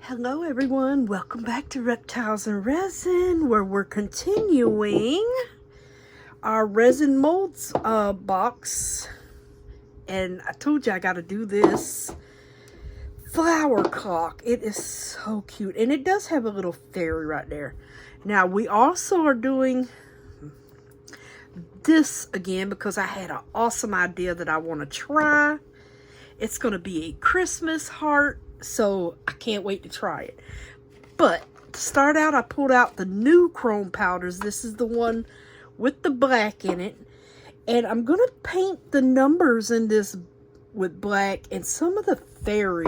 Hello everyone, welcome back to Reptiles and Resin, where we're continuing our resin molds box. And I told you I got to do this flower clock. It is so cute, and it does have a little fairy right there. Now we also are doing this again because I had an awesome idea that I want to try. It's going to be a Christmas heart, so I can't wait to try it. But to start out, I pulled out the new chrome powders. This is the one with the black in it. And I'm going to paint the numbers in this with black and some of the fairy.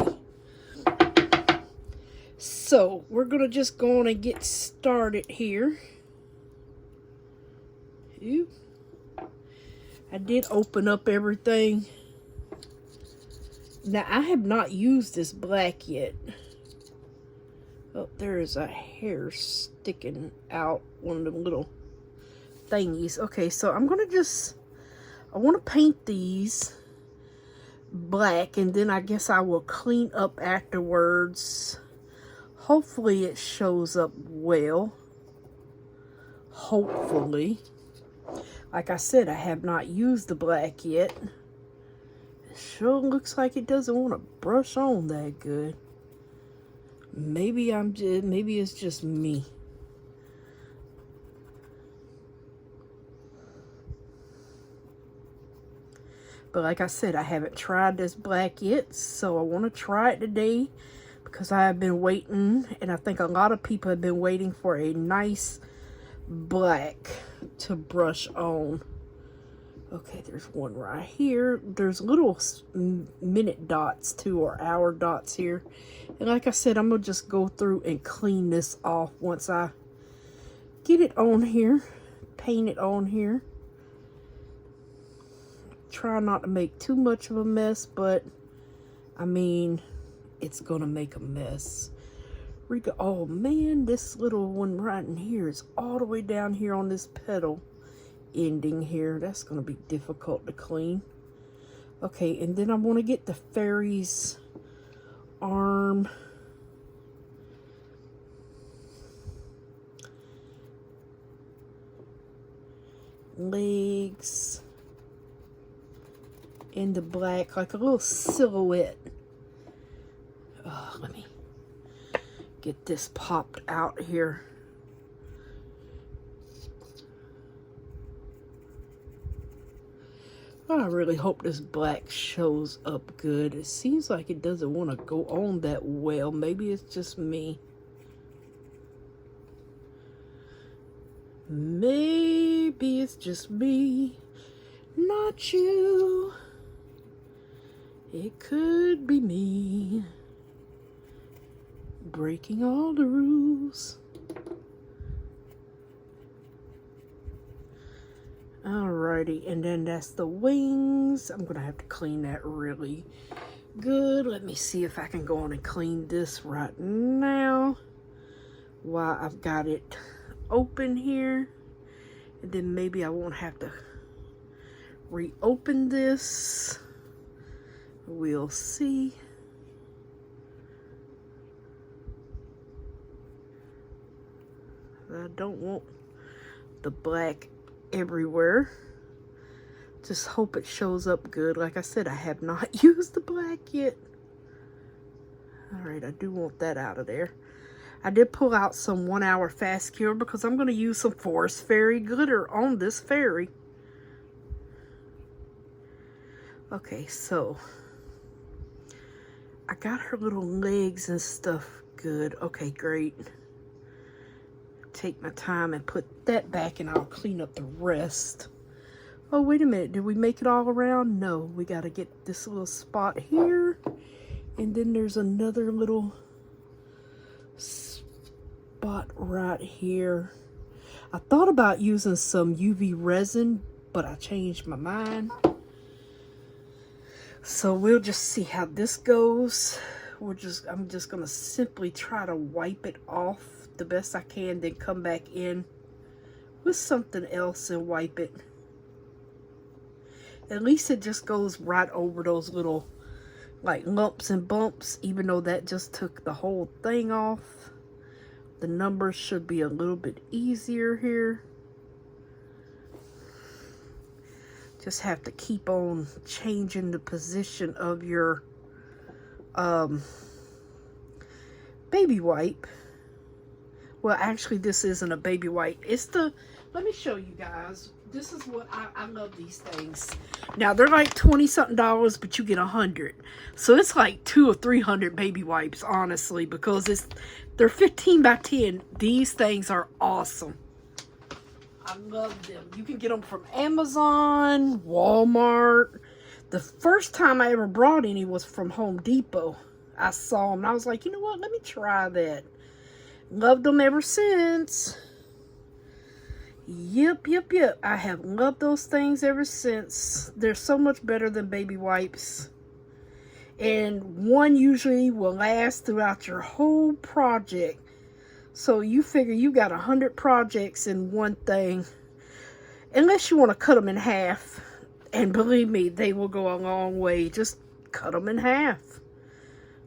So we're going to just go on and get started here. Ooh. I did open up everything. Now, I have not used this black yet. Oh, there is a hair sticking out, one of them little thingies. Okay, so I'm going to I want to paint these black, and then I guess I will clean up afterwards. Hopefully it shows up well. Hopefully. Like I said, I have not used the black yet. Sure looks like it doesn't want to brush on that good. Maybe it's just me. But like I said, I haven't tried this black yet, so I want to try it today because I have been waiting, and I think a lot of people have been waiting for a nice black to brush on. Okay, there's one right here. There's little minute dots too, or hour dots here. And like I said, I'm going to just go through and clean this off once I get it on here. Paint it on here. Try not to make too much of a mess, but I mean, it's going to make a mess. Oh man, this little one right in here is all the way down here on this petal ending here. That's going to be difficult to clean. Okay, and then I want to get the fairy's arm. Legs. In the black, like a little silhouette. Oh, let me get this popped out here. I really hope this black shows up good. It seems like it doesn't want to go on that well. Maybe it's just me. Maybe it's just me, not you. It could be me breaking all the rules. Alrighty, and then that's the wings. I'm gonna have to clean that really good. Let me see if I can go on and clean this right now while I've got it open here. And then maybe I won't have to reopen this. We'll see. I don't want the black everywhere. Just hope it shows up good. Like I said, I have not used the black yet. Alright, I do want that out of there. I did pull out some 1 hour fast cure because I'm going to use some forest fairy glitter on this fairy. Okay, so I got her little legs and stuff good. Okay, great. Take my time and put that back, and I'll clean up the rest. Oh, wait a minute. Did we make it all around? No, we got to get this little spot here. And then there's another little spot right here. I thought about using some UV resin, but I changed my mind. So we'll just see how this goes. I'm just going to simply try to wipe it off the best I can, then come back in with something else and wipe it. At least it just goes right over those little like lumps and bumps, even though that just took the whole thing off. The numbers should be a little bit easier here. Just have to keep on changing the position of your baby wipe. Well, actually, this isn't a baby wipe. It's the, let me show you guys. This is what I love these things. Now, they're like 20-something dollars, but you get 100. So it's like 200 or 300 baby wipes, honestly, because they're 15 by 10. These things are awesome. I love them. You can get them from Amazon, Walmart. The first time I ever brought any was from Home Depot. I saw them and I was like, you know what? Let me try that. Loved them ever since. Yep. I have loved those things ever since. They're so much better than baby wipes. And one usually will last throughout your whole project. So you figure you got 100 projects in one thing. Unless you want to cut them in half. And believe me, they will go a long way. Just cut them in half.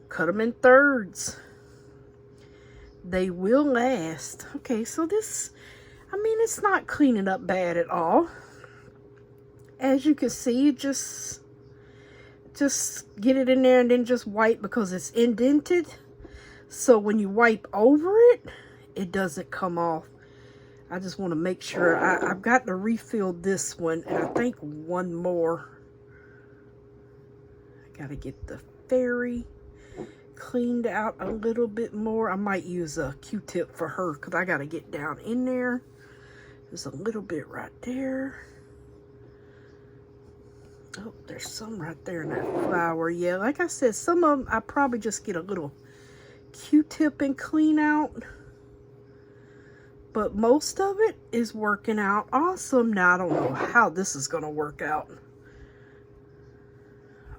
Cut them in thirds. They will last. Okay, so this, I mean, it's not cleaning up bad at all. As you can see, just get it in there and then just wipe because it's indented. So when you wipe over it, it doesn't come off. I just want to make sure. I've got to refill this one, and I think one more. I got to get the fairy cleaned out a little bit more. I might use a Q-tip for her because I got to get down in there. There's a little bit right there. Oh, there's some right there in that flower. Yeah, like I said, some of them I probably just get a little Q-tip and clean out. But most of it is working out awesome. Now, I don't know how this is going to work out.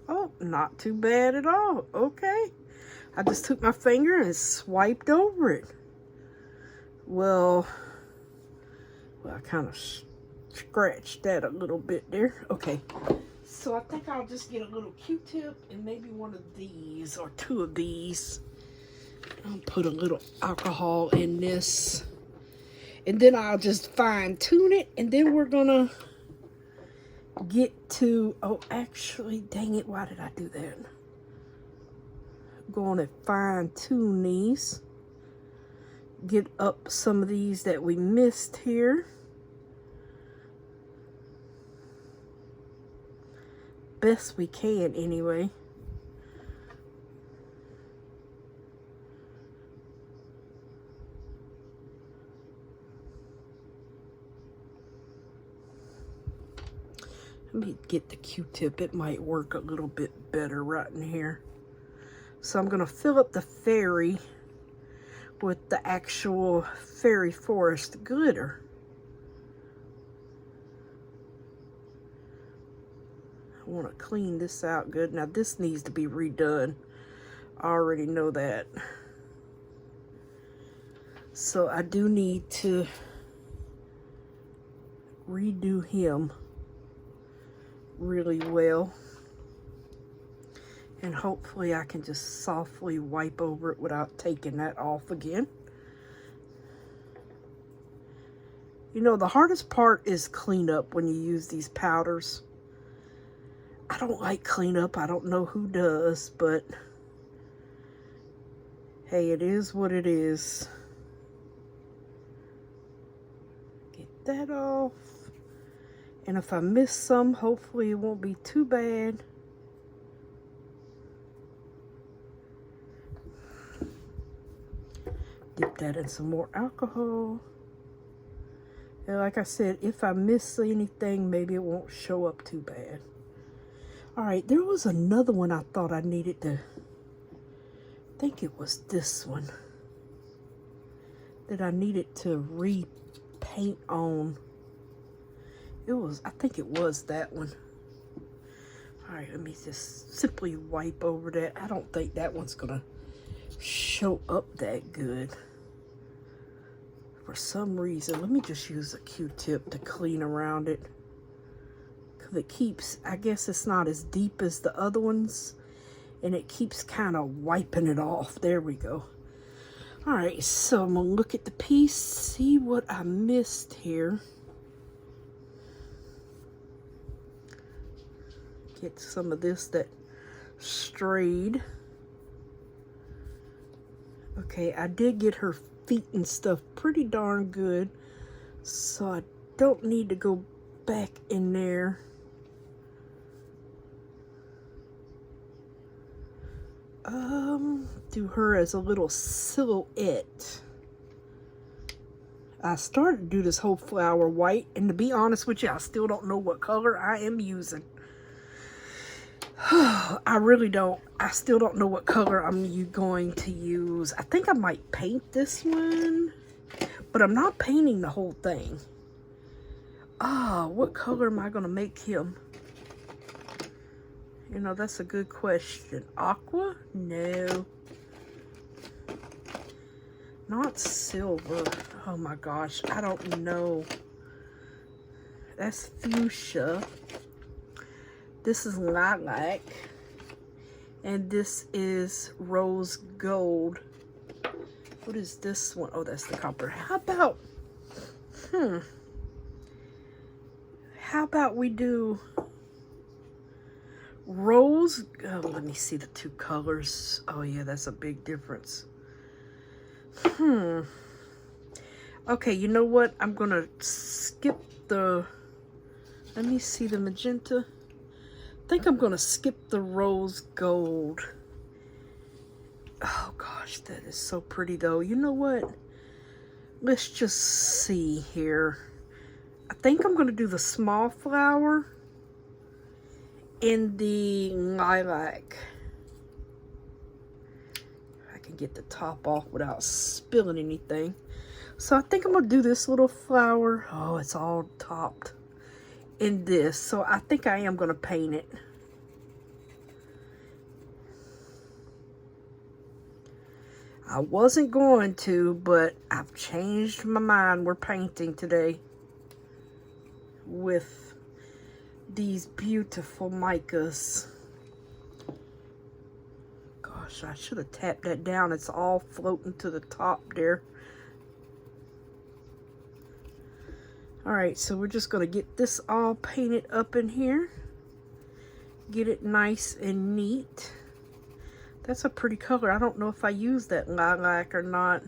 Oh, not too bad at all. Okay. I just took my finger and swiped over it. Well, I kind of scratched that a little bit there. Okay. So I think I'll just get a little Q-tip and maybe one of these or two of these. I'll put a little alcohol in this. And then I'll just fine tune it. And then we're going to get to, oh, actually, dang it. Why did I do that? Going to fine tune these. Get up some of these that we missed here. Best we can anyway. Let me get the Q-tip. It might work a little bit better right in here. So I'm going to fill up the fairy with the actual fairy forest glitter. I want to clean this out good. Now this needs to be redone. I already know that. So I do need to redo him really well. And hopefully I can just softly wipe over it without taking that off again. You know, the hardest part is cleanup when you use these powders. I don't like cleanup. I don't know who does, but hey, it is what it is. Get that off. And if I miss some, hopefully it won't be too bad. Dip that in some more alcohol. And like I said, if I miss anything, maybe it won't show up too bad. Alright, there was another one I thought I needed to, I think it was this one, that I needed to repaint on. It was, I think it was that one. Alright, let me just simply wipe over that. I don't think that one's gonna show up that good. For some reason, let me just use a Q-tip to clean around it. Because it keeps, I guess it's not as deep as the other ones. and it keeps kind of wiping it off. There we go. All right, so I'm gonna look at the piece, see what I missed here. Get some of this that strayed. Okay, I did get her feet and stuff pretty darn good, so I don't need to go back in there. Do her as a little silhouette. I started to do this whole flower white, and to be honest with you, I still don't know what color I am using. I really don't. I still don't know what color I'm going to use. I think I might paint this one, but I'm not painting the whole thing. What color am I going to make him? You know, that's a good question. Aqua? No. Not silver. Oh my gosh, I don't know. That's fuchsia. This is lilac. And this is rose gold. What is this one? Oh, that's the copper. How about, how about we do rose? Oh, let me see the two colors. Oh yeah, that's a big difference. Okay, you know what? I'm gonna skip the, let me see the magenta. I think I'm gonna skip the rose gold. Oh gosh, that is so pretty though. You know what? Let's just see here. I think I'm gonna do the small flower in the lilac. I can get the top off without spilling anything. So I think I'm gonna do this little flower. Oh, it's all topped in this. So I think I am gonna paint it. I wasn't going to, but I've changed my mind. We're painting today with these beautiful micas. Gosh, I should have tapped that down. It's all floating to the top there. All right, so we're just gonna get this all painted up in here. Get it nice and neat. That's a pretty color. I don't know if I use that lilac or not.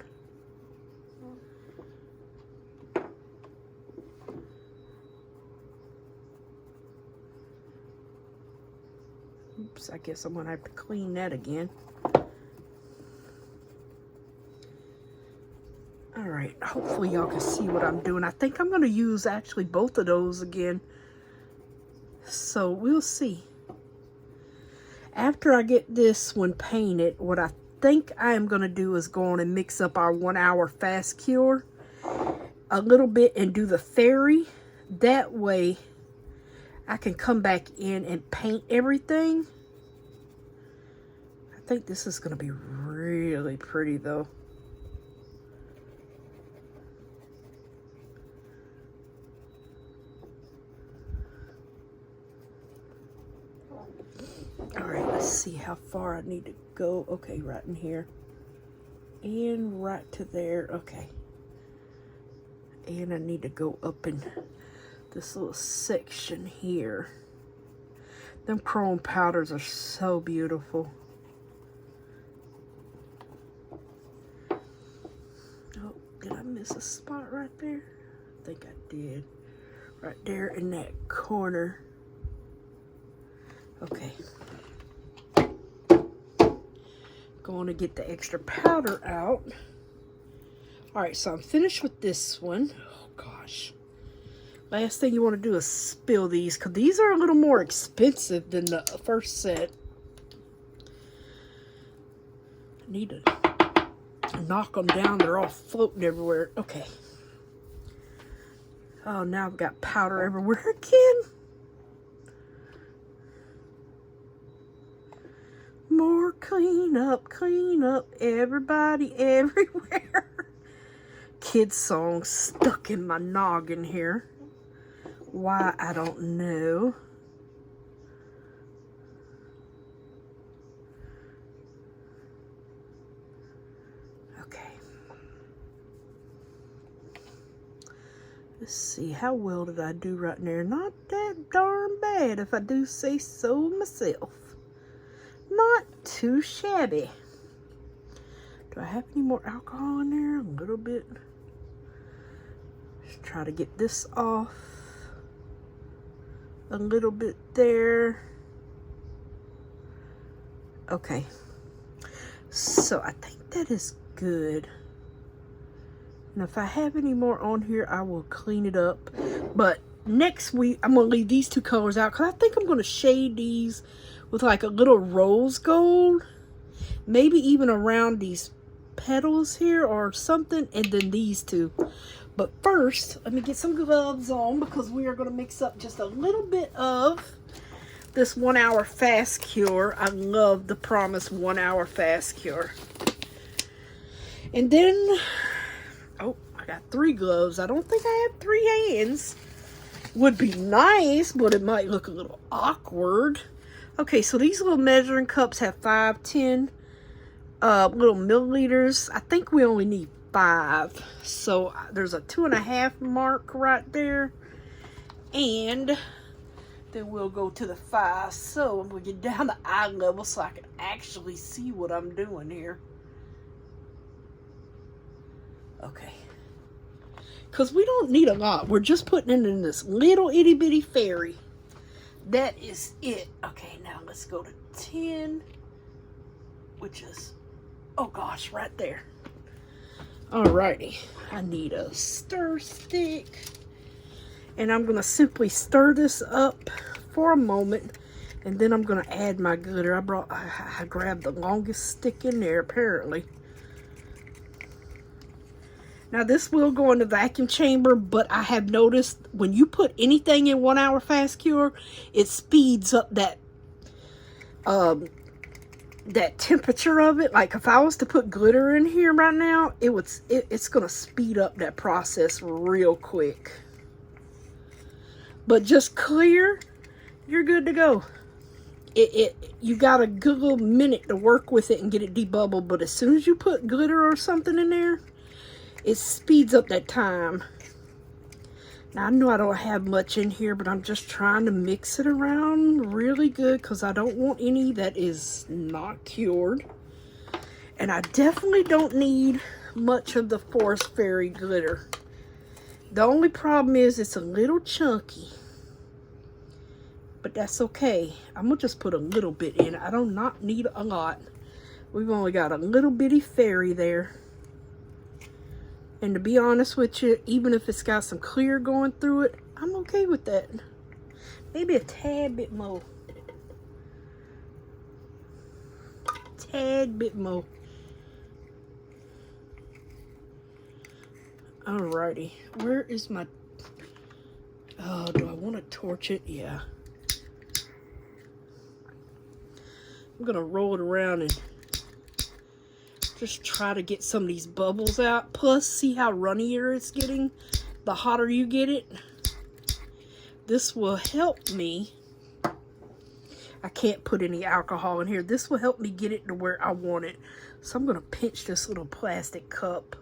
Oops, I guess I'm gonna have to clean that again. All right, hopefully y'all can see what I'm doing. I think I'm gonna use actually both of those again. So we'll see. After I get this one painted, what I think I am gonna do is go on and mix up our 1 hour fast cure a little bit and do the fairy. That way I can come back in and paint everything. I think this is gonna be really pretty though. All right, let's see how far I need to go. Okay, right in here. And right to there. Okay. And I need to go up in this little section here. Them chrome powders are so beautiful. Oh, did I miss a spot right there? I think I did. Right there in that corner. Okay. Going to get the extra powder out. All right, so I'm finished with this one. Oh gosh. Last thing you want to do is spill these, because these are a little more expensive than the first set. I need to knock them down. They're all floating everywhere. Okay. Oh, now I've got powder everywhere again. More clean up, everybody, everywhere. Kids songs stuck in my noggin here. Why, I don't know. Okay. Let's see, how well did I do right there? Not that darn bad, if I do say so myself. Not too shabby. Do I have any more alcohol in there? A little bit. Just try to get this off. A little bit there. Okay. So I think that is good. And if I have any more on here, I will clean it up. But next week, I'm going to leave these two colors out, because I think I'm going to shade these with like a little rose gold. Maybe even around these petals here or something. And then these two. But first, let me get some gloves on, because we are going to mix up just a little bit of this 1 hour fast cure. I love the Promise 1 hour fast cure. And then... oh, I got 3 gloves. I don't think I have 3 hands. Would be nice, but it might look a little awkward. Okay, so these little measuring cups have 5, 10 little milliliters. I think we only need 5. So there's a 2.5 mark right there. And then we'll go to the 5. So I'm going to get down to eye level so I can actually see what I'm doing here. Okay. Because we don't need a lot. We're just putting it in this little itty bitty fairy. That is it. Okay, now let's go to 10. Which is, oh gosh, right there. Alrighty. I need a stir stick. And I'm going to simply stir this up for a moment. And then I'm going to add my glitter. I grabbed the longest stick in there, apparently. Now this will go in the vacuum chamber, but I have noticed when you put anything in 1 hour fast cure, it speeds up that temperature of it. Like if I was to put glitter in here right now, it's gonna speed up that process real quick. But just clear, you're good to go. You got a good little minute to work with it and get it debubbled, but as soon as you put glitter or something in there, it speeds up that time. Now, I know I don't have much in here, but I'm just trying to mix it around really good because I don't want any that is not cured. And I definitely don't need much of the Forest Fairy glitter. The only problem is it's a little chunky. But that's okay. I'm going to just put a little bit in. I do not need a lot. We've only got a little bitty fairy there. And to be honest with you, even if it's got some clear going through it, I'm okay with that. Maybe a tad bit more. Tad bit more. Alrighty. Where is my... oh, do I want to torch it? Yeah. I'm going to roll it around and just try to get some of these bubbles out. Plus, see how runnier it's getting the hotter you get it. This will help me. I can't put any alcohol in here. This will help me get it to where I want it. So I'm going to pinch this little plastic cup.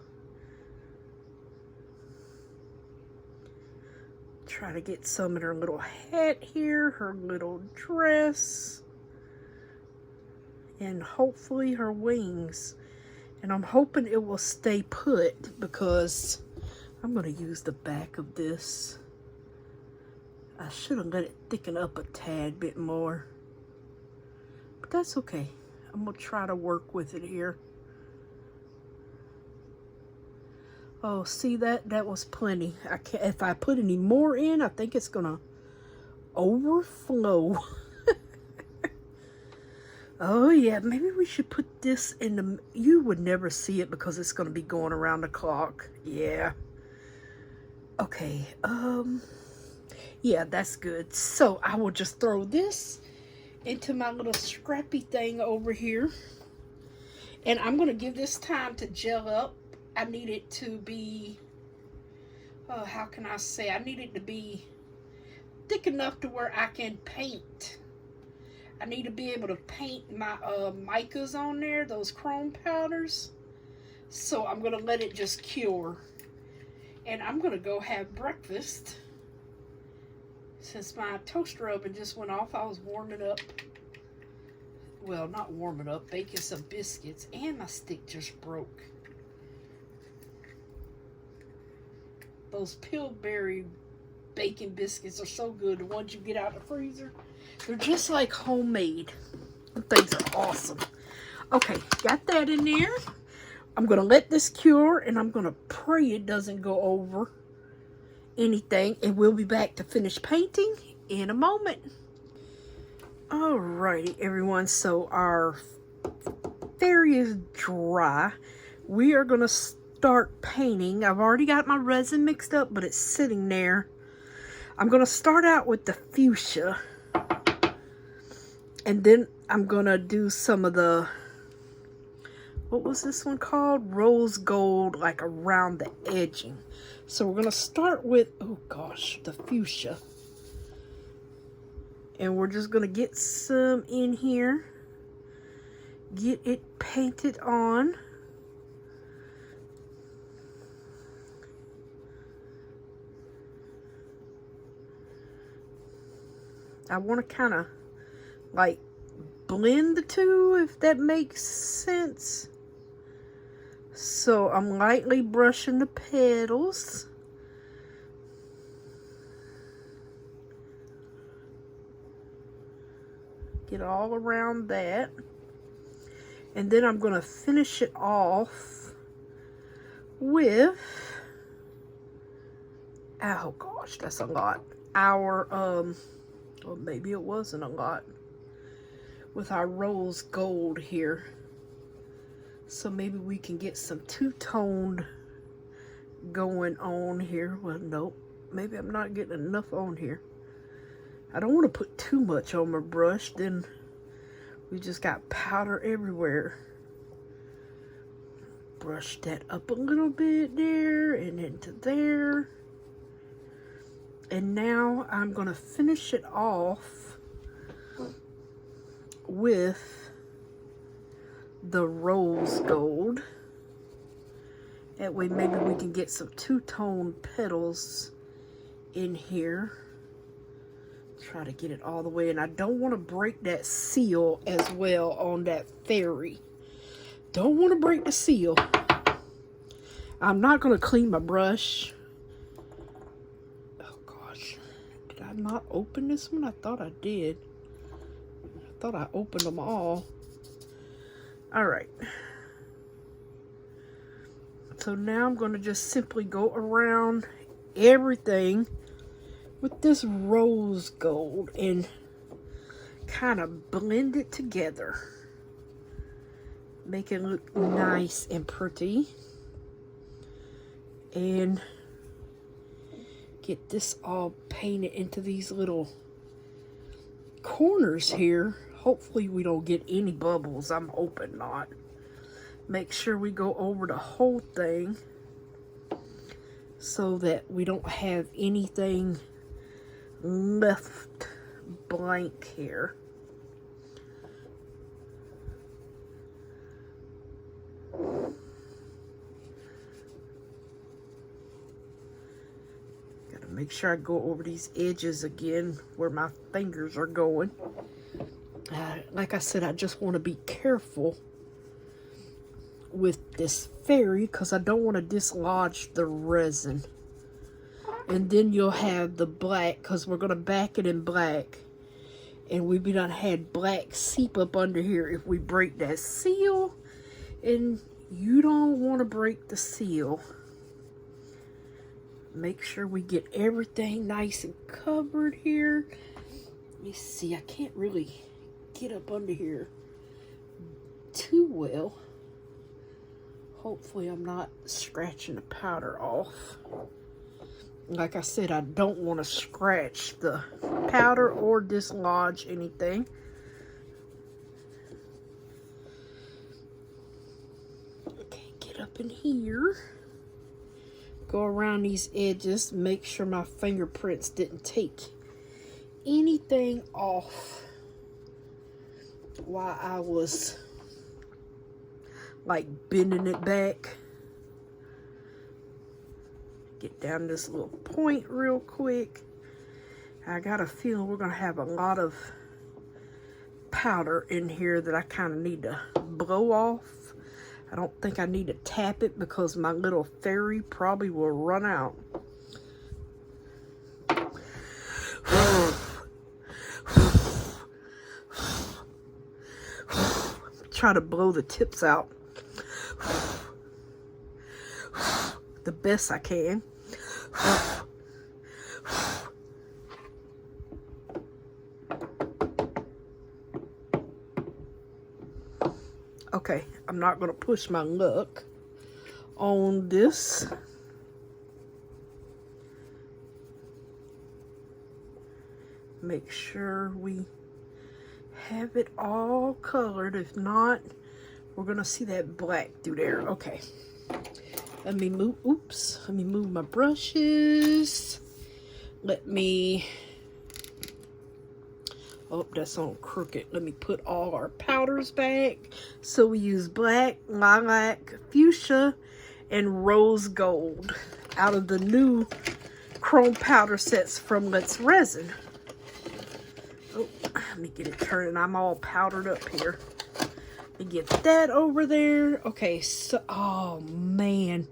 Try to get some in her little hat here, her little dress, and hopefully her wings. And I'm hoping it will stay put because I'm going to use the back of this. I should have let it thicken up a tad bit more. But that's okay. I'm going to try to work with it here. Oh, see that? That was plenty. If I put any more in, I think it's going to overflow. Oh yeah, maybe we should put this in the... you would never see it because it's going to be going around the clock. Yeah. Okay, yeah, that's good. So I will just throw this into my little scrappy thing over here. And I'm going to give this time to gel up. I need it to be... oh, how can I say? I need it to be thick enough to where I can paint. I need to be able to paint my micas on there, those chrome powders. So I'm going to let it just cure. And I'm going to go have breakfast. Since my toaster oven just went off, I was warming up. Well, not warming up, baking some biscuits. And my stick just broke. Those Pillsbury bacon biscuits are so good. The ones you get out of the freezer. They're just like homemade. The things are awesome. Okay, got that in there. I'm going to let this cure, and I'm going to pray it doesn't go over anything. And we'll be back to finish painting in a moment. Alrighty, everyone. So our fairy is dry. We are going to start painting. I've already got my resin mixed up, but it's sitting there. I'm going to start out with the fuchsia. And then I'm going to do some of the, what was this one called? Rose gold, like around the edging. So we're going to start with, oh gosh, the fuchsia. And we're just going to get some in here. Get it painted on. I want to kind of like blend the two, if that makes sense. So I'm lightly brushing the petals. Get all around that. And then I'm going to finish it off with, oh gosh, that's a lot. Or maybe it wasn't a lot. With our rose gold here. So maybe we can get some two-toned going on here. Well, nope. Maybe I'm not getting enough on here. I don't want to put too much on my brush. Then we just got powder everywhere. Brush that up a little bit there and into there. And now I'm going to finish it off with the rose gold. That way maybe we can get some two-tone petals in here. Try to get it all the way. And I don't want to break that seal as well on that fairy. Don't want to break the seal. I'm not going to clean my brush. Did I not open this one? I thought I did. I thought I opened them all. Alright. So now I'm going to just simply go around everything with this rose gold and kind of blend it together. Make it look nice and pretty. And get this all painted into these little corners here. Hopefully we don't get any bubbles. I'm hoping not. Make sure we go over the whole thing so that we don't have anything left blank here. Make sure I go over these edges again where my fingers are going. Like I said, I just want to be careful with this fairy because I don't want to dislodge the resin. And then you'll have the black, because we're going to back it in black. And we've done had black seep up under here if we break that seal. And you don't want to break the seal. Make sure we get everything nice and covered here. Let me see. I can't really get up under here too well. Hopefully I'm not scratching the powder off. Like I said, I don't want to scratch the powder or dislodge anything. Okay, get up in here. Go around these edges, make sure my fingerprints didn't take anything off while I was like bending it back. Get down this little point real quick. I got a feeling we're going to have a lot of powder in here that I kind of need to blow off. I don't think I need to tap it because my little fairy probably will run out. Try to blow the tips out the best I can. Okay, I'm not going to push my luck on this. Make sure we have it all colored. If not, we're going to see that black through there. Okay. Let me move, oops. Let me move my brushes. Let me, oh, that's on crooked. Let me put all our powders back. So we use black, lilac, fuchsia, and rose gold out of the new chrome powder sets from Resin. Oh, let me get it turning. I'm all powdered up here. Let me get that over there. Okay, so, oh man.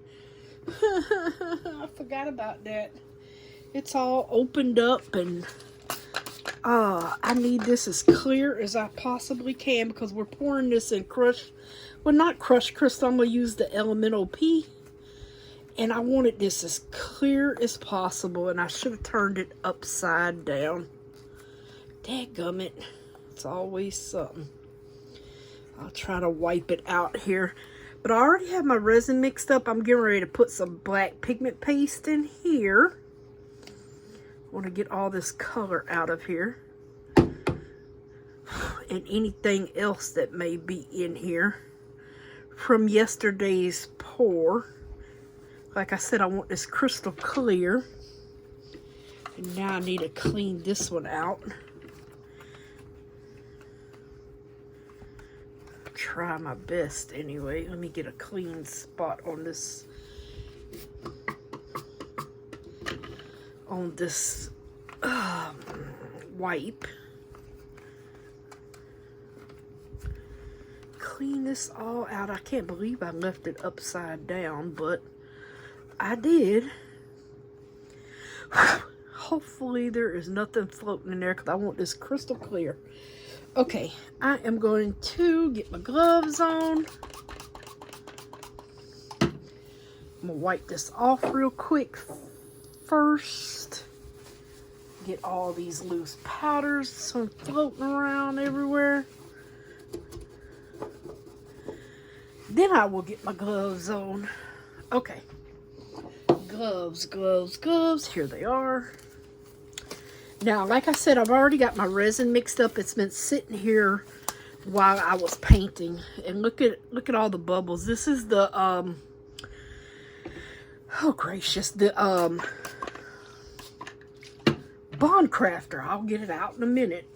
I forgot about that. It's all opened up and I need this as clear as I possibly can because we're pouring this in crushed, well, not crushed crystal. I'm going to use the elemental P. And I wanted this as clear as possible, and I should have turned it upside down. Dadgummit. It's always something. I'll try to wipe it out here. But I already have my resin mixed up. I'm getting ready to put some black pigment paste in here. I want to get all this color out of here. And anything else that may be in here from yesterday's pour. Like I said, I want this crystal clear. And now I need to clean this one out. Try my best anyway. Let me get a clean spot on this. On this wipe. Clean this all out. I can't believe I left it upside down, but I did. Hopefully there is nothing floating in there because I want this crystal clear. Okay, I am going to get my gloves on. I'm going to wipe this off real quick first. Get all these loose powders from floating around everywhere. Then I will get my gloves on. Okay. Gloves, gloves, gloves. Here they are. Now, like I said, I've already got my resin mixed up. It's been sitting here while I was painting. And look at all the bubbles. This is the oh gracious, the Bond Crafter. I'll get it out in a minute.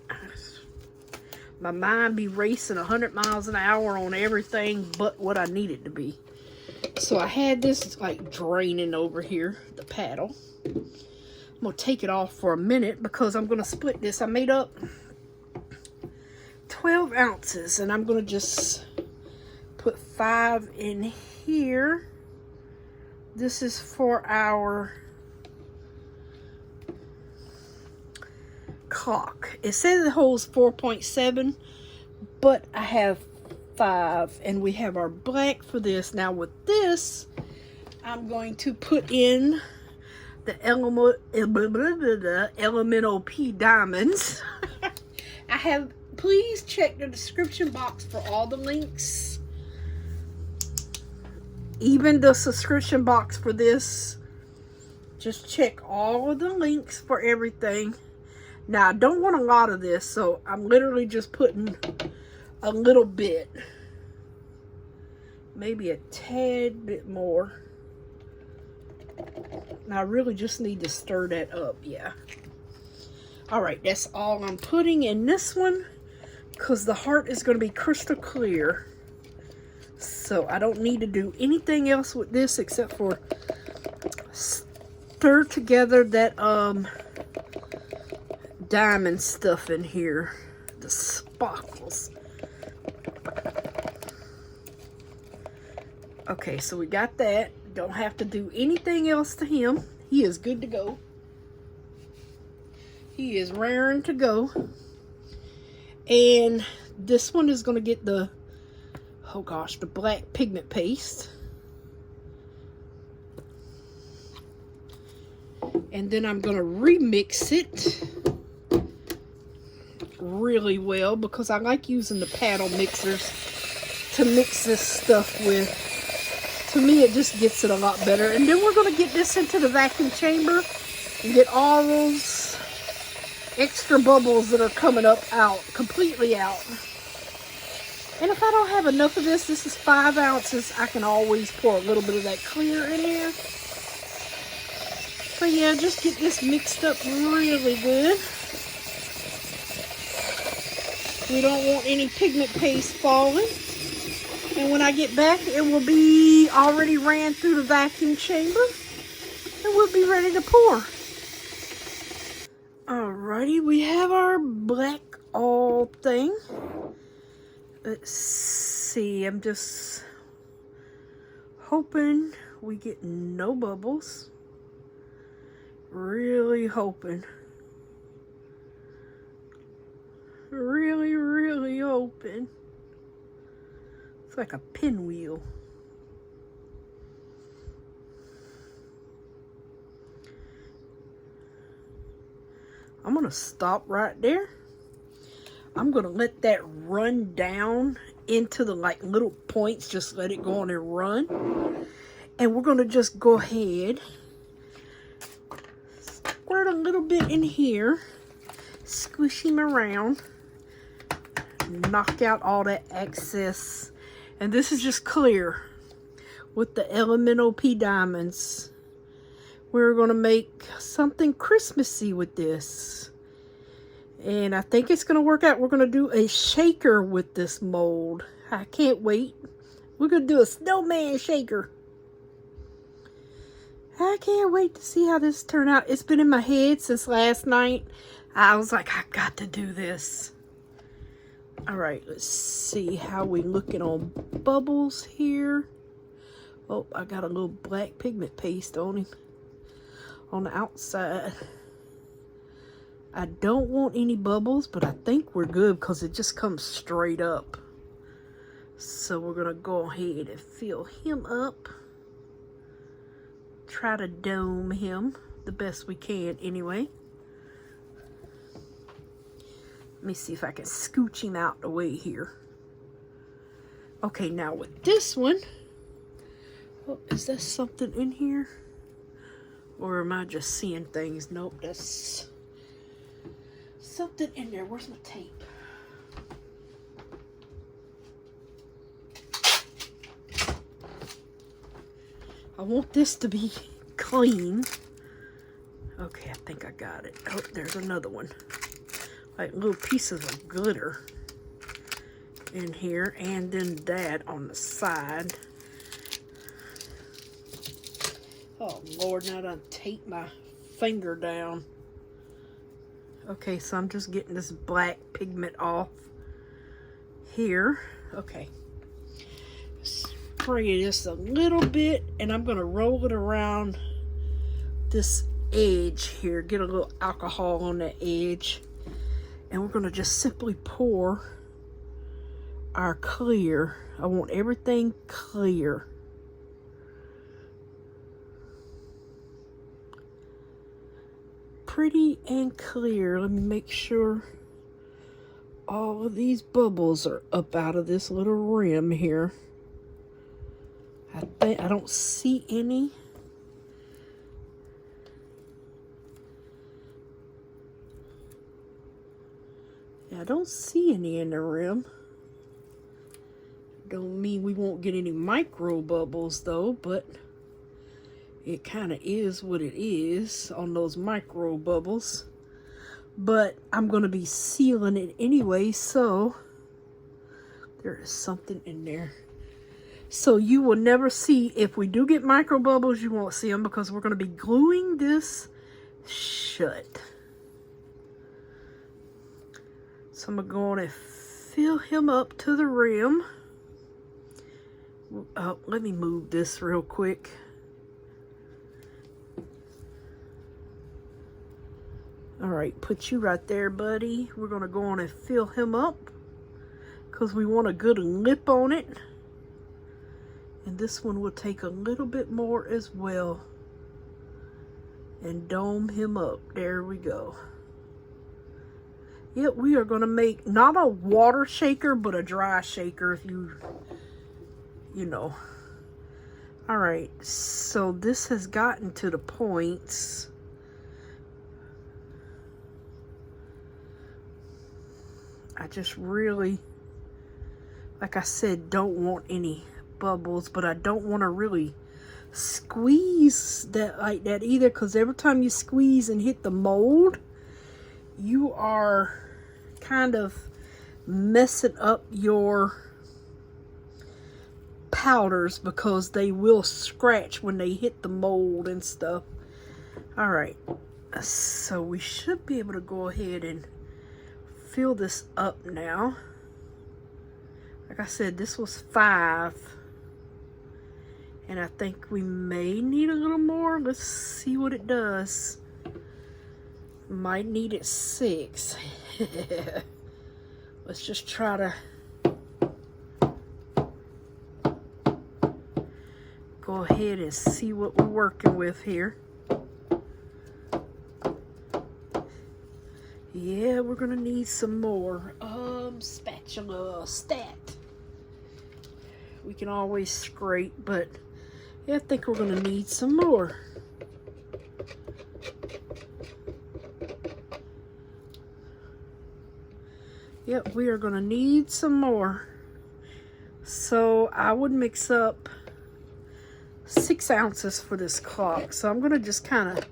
My mind be racing 100 miles an hour on everything but what I need it to be. So I had this like draining over here, the paddle. I'm going to take it off for a minute because I'm going to split this. I made up 12 ounces and I'm going to just put 5 in here. This is for our clock. It says it holds 4.7, but I have 5 and we have our black for this. Now with this, I'm going to put in the elemental P diamonds. I have, please check the description box for all the links. Even the subscription box for this. Just check all of the links for everything. Now, I don't want a lot of this, so I'm literally just putting a little bit. Maybe a tad bit more. Now, I really just need to stir that up, yeah. Alright, that's all I'm putting in this one, because the heart is going to be crystal clear. So, I don't need to do anything else with this except for stir together that diamond stuff in here, the sparkles. Okay, so we got that. Don't have to do anything else to him. He is good to go. He is raring to go. And this one is going to get the, oh gosh, the black pigment paste. And then I'm going to remix it really well because I like using the paddle mixers to mix this stuff with. To me, it just gets it a lot better. And then we're going to get this into the vacuum chamber and get all those extra bubbles that are coming up out, completely out. And if I don't have enough of this, this is 5 ounces, I can always pour a little bit of that clear in here. So yeah, just get this mixed up really good. We don't want any pigment paste falling. And when I get back, it will be already ran through the vacuum chamber. And we'll be ready to pour. Alrighty, we have our black all thing. Let's see, I'm just hoping we get no bubbles. Really hoping. Really, really hoping. It's like a pinwheel. I'm going to stop right there. I'm going to let that run down into the like little points. Just let it go on and run. And we're going to just go ahead. Squirt a little bit in here. Squish him around. Knock out all that excess. And this is just clear with the elemental P diamonds. We're going to make something Christmassy with this. And I think it's going to work out. We're going to do a shaker with this mold. I can't wait. We're going to do a snowman shaker. I can't wait to see how this turns out. It's been in my head since last night. I was like, I got to do this. Alright, let's see how we looking on bubbles here. Oh, I got a little black pigment paste on him. On the outside. I don't want any bubbles, but I think we're good because it just comes straight up. So we're going to go ahead and fill him up. Try to dome him the best we can anyway. Let me see if I can scooch him out the way here. Okay, now with this one. Oh, is there something in here? Or am I just seeing things? Nope, that's something in there. Where's my tape? I want this to be clean. Okay, I think I got it. Oh, there's another one. Like little pieces of glitter in here, and then that on the side. Oh Lord, now I done taped my finger down. Okay, so I'm just getting this black pigment off here. Okay. Spray this a little bit, and I'm gonna roll it around this edge here. Get a little alcohol on the edge. And we're going to just simply pour our clear. I want everything clear. Pretty and clear. Let me make sure all of these bubbles are up out of this little rim here. I don't see any. I don't see any in the rim. Don't mean we won't get any micro bubbles though, but it kind of is what it is on those micro bubbles. But I'm going to be sealing it anyway, so there is something in there. So you will never see, if we do get micro bubbles, you won't see them because we're going to be gluing this shut. So I'm going to fill him up to the rim. Oh, let me move this real quick. All right, put you right there, buddy. We're going to go on and fill him up because we want a good lip on it. And this one will take a little bit more as well. And dome him up. There we go. Yep, we are going to make not a water shaker, but a dry shaker if you know. All right, so this has gotten to the points. I just really, like I said, don't want any bubbles, but I don't want to really squeeze that like that either, because every time you squeeze and hit the mold, you are kind of messing up your powders because they will scratch when they hit the mold and stuff. All right, so we should be able to go ahead and fill this up now. Like I said, this was 5. And I think we may need a little more. Let's see what it does. Might need it 6. Let's just try to go ahead and see what we're working with here. Yeah, we're gonna need some more. Spatula, stat. We can always scrape, but yeah, I think we're gonna need some more. Yep, we are gonna need some more. So I would mix up 6 ounces for this clock. So I'm gonna just kind of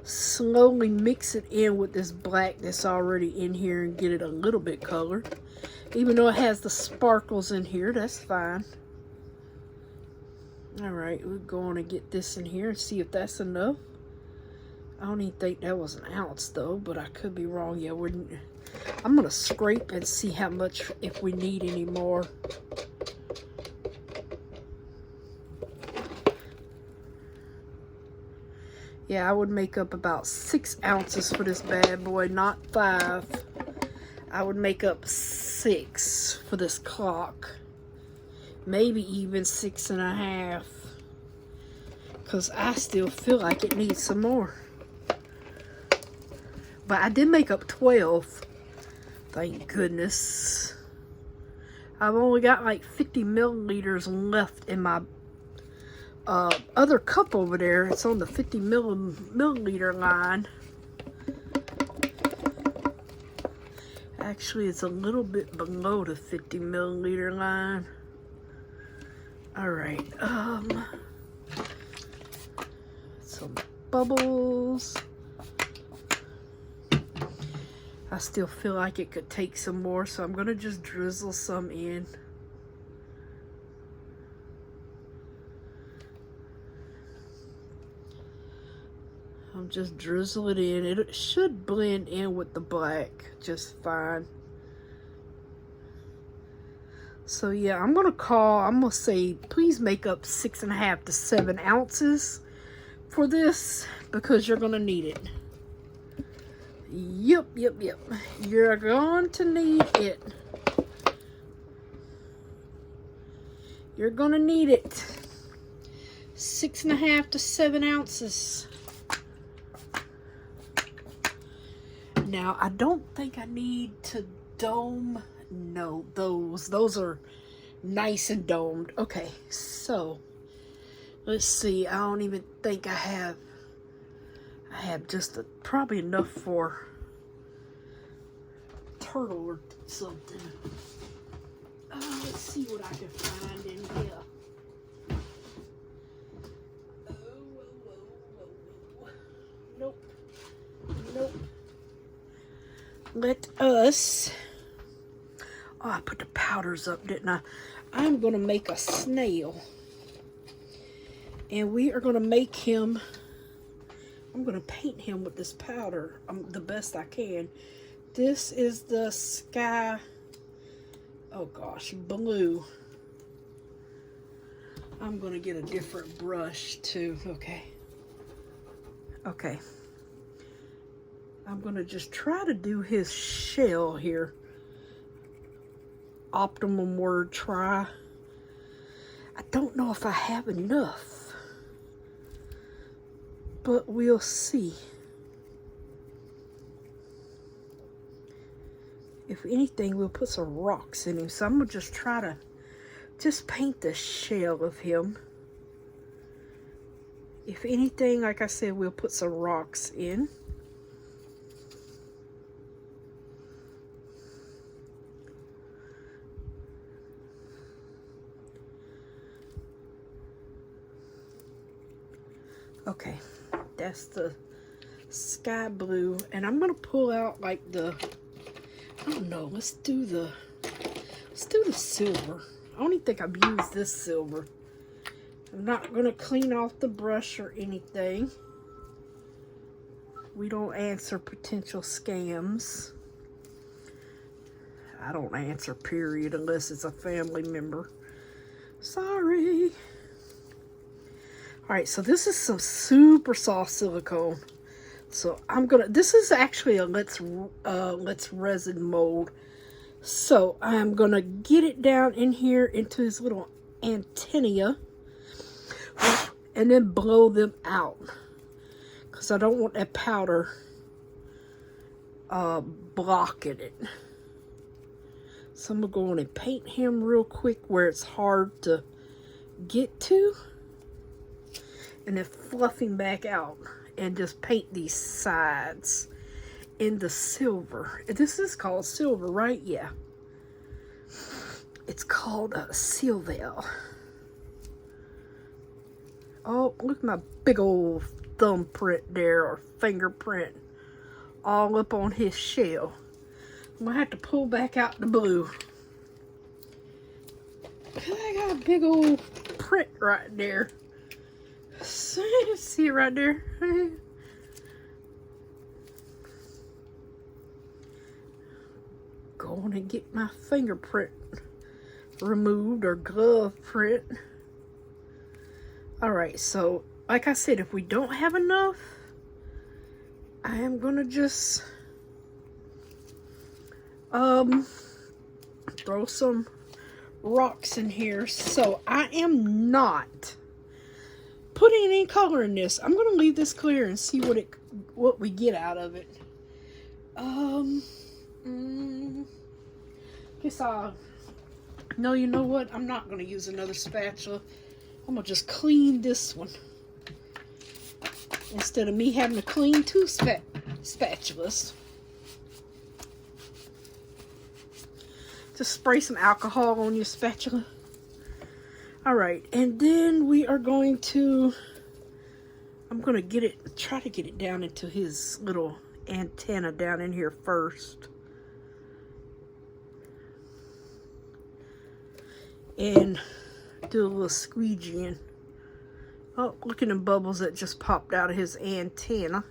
slowly mix it in with this black that's already in here and get it a little bit colored. Even though it has the sparkles in here, that's fine. All right, we're going to get this in here and see if that's enough. I don't even think that was an ounce though, but I could be wrong. Yeah, I'm gonna scrape and see how much, if we need any more. Yeah, I would make up about 6 ounces for this bad boy, not 5. I would make up 6 for this clock. Maybe even 6.5. Because I still feel like it needs some more. But I did make up 12. Thank goodness. I've only got like 50 milliliters left in my other cup over there. It's on the 50 milliliter line. Actually, it's a little bit below the 50 milliliter line. All right, some bubbles. I still feel like it could take some more, so I'm gonna just drizzle some in. I'm just drizzle it in. It should blend in with the black just fine. So yeah, I'm gonna say please make up 6.5 to 7 ounces for this, because you're gonna need it. Yep. You're going to need it. You're gonna need it. 6.5 to 7 ounces. Now, I don't think I need to dome. No, those are nice and domed. Okay, so let's see. I don't even think I have just probably enough for turtle or something. Let's see what I can find in here. Nope. Let us... Oh, I put the powders up, didn't I? I'm going to make a snail. And we are going to make him, I'm going to paint him with this powder the best I can. This is the sky, oh gosh, blue. I'm going to get a different brush too, okay. Okay. I'm going to just try to do his shell here. Optimum word, try. I don't know if I have enough, but we'll see. If anything, we'll put some rocks in him. So I'm going to just try to just paint the shell of him. If anything, like I said, we'll put some rocks in. Okay, that's the sky blue, and I'm gonna pull out like the, I don't know, let's do the silver. I don't even think I've used this silver. I'm not gonna clean off the brush or anything. We don't answer potential scams. I don't answer, period, unless it's a family member. Sorry. All right, so this is some super soft silicone. So I'm gonna, this is actually a let's resin mold. So I'm gonna get it down in here into his little antennae and then blow them out, because I don't want that powder blocking it. So I'm gonna go on and paint him real quick where it's hard to get to, and then fluff him back out and just paint these sides in the silver. This is called silver, right? Yeah. It's called Silvel. Oh, look at my big old thumbprint there, or fingerprint, all up on his shell. I'm gonna have to pull back out the blue. I got a big old print right there. See it right there? Go on and get my fingerprint removed, or glove print. Alright, so like I said, if we don't have enough, I am gonna just throw some rocks in here. So I am not putting any color in this. I'm gonna leave this clear and see what we get out of it. Guess no, you know what? I'm not gonna use another spatula. I'm gonna just clean this one instead of me having to clean two spatulas. Just spray some alcohol on your spatula. Alright, and then we are going to, I'm gonna try to get it down into his little antenna down in here first. And do a little squeegeeing. Oh, look at them bubbles that just popped out of his antenna.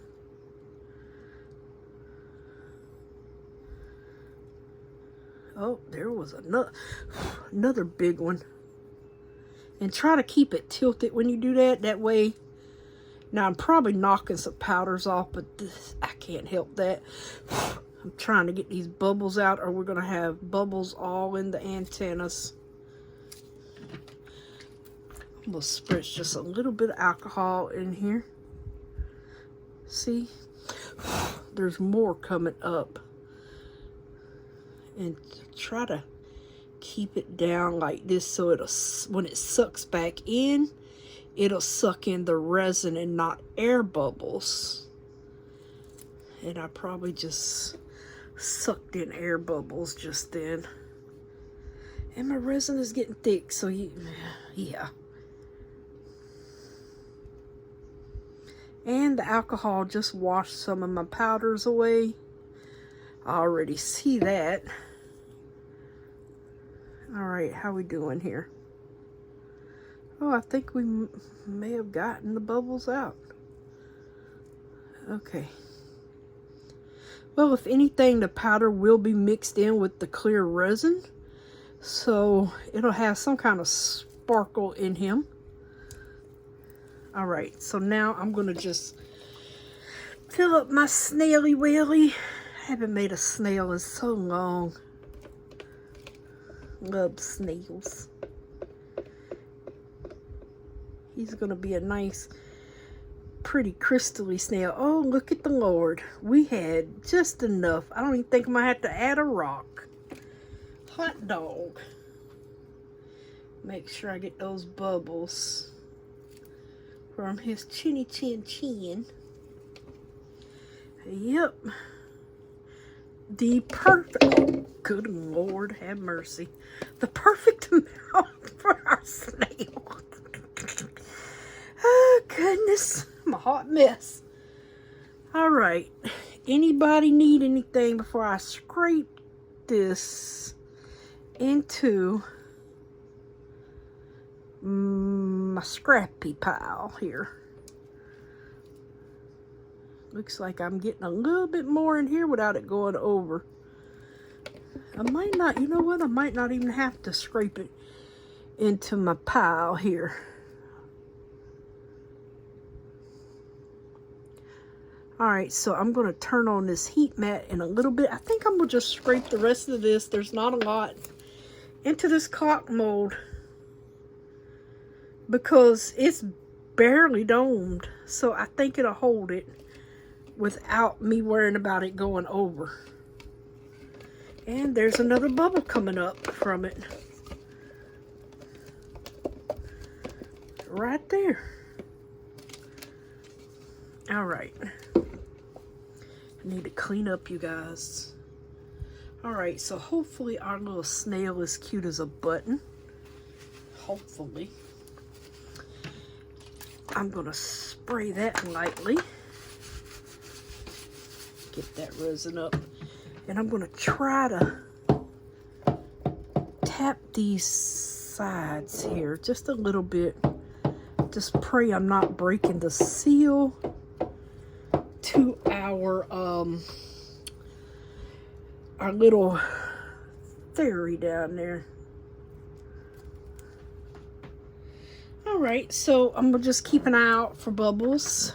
Oh, there was another big one. And try to keep it tilted when you do that. That way, now I'm probably knocking some powders off, but I can't help that. I'm trying to get these bubbles out, or we're going to have bubbles all in the antennas. I'm going to spritz just a little bit of alcohol in here. See? There's more coming up. And try to keep it down like this, so it'll, when it sucks back in, it'll suck in the resin and not air bubbles. And I probably just sucked in air bubbles just then. And my resin is getting thick, so yeah. And the alcohol just washed some of my powders away. I already see that. Alright. right, how we doing here? Oh, I think we may have gotten the bubbles out. Okay. Well, if anything, the powder will be mixed in with the clear resin, so it'll have some kind of sparkle in him. All right, so now I'm gonna just fill up my snaily whaley. I haven't made a snail in so long. Love snails. He's gonna be a nice, pretty crystally snail. Oh, look at the Lord. We had just enough. I don't even think I'm gonna have to add a rock. Hot dog. Make sure I get those bubbles from his chinny chin chin. Yep. The perfect, good Lord have mercy. The perfect amount for our snail. Oh, goodness. I'm a hot mess. All right. Anybody need anything before I scrape this into my scrappy pile here? Looks like I'm getting a little bit more in here without it going over. I might not, you know what? I might not even have to scrape it into my pile here. Alright, so I'm going to turn on this heat mat in a little bit. I think I'm going to just scrape the rest of this. There's not a lot into this clock mold because it's barely domed. So I think it'll hold it without me worrying about it going over. And there's another bubble coming up from it. Right there. Alright. I need to clean up, you guys. Alright, so hopefully our little snail is cute as a button. Hopefully. I'm going to spray that lightly. Get that resin up. And I'm going to try to tap these sides here just a little bit. Just pray I'm not breaking the seal to our little theory down there. All right, so I'm gonna just keep an eye out for bubbles.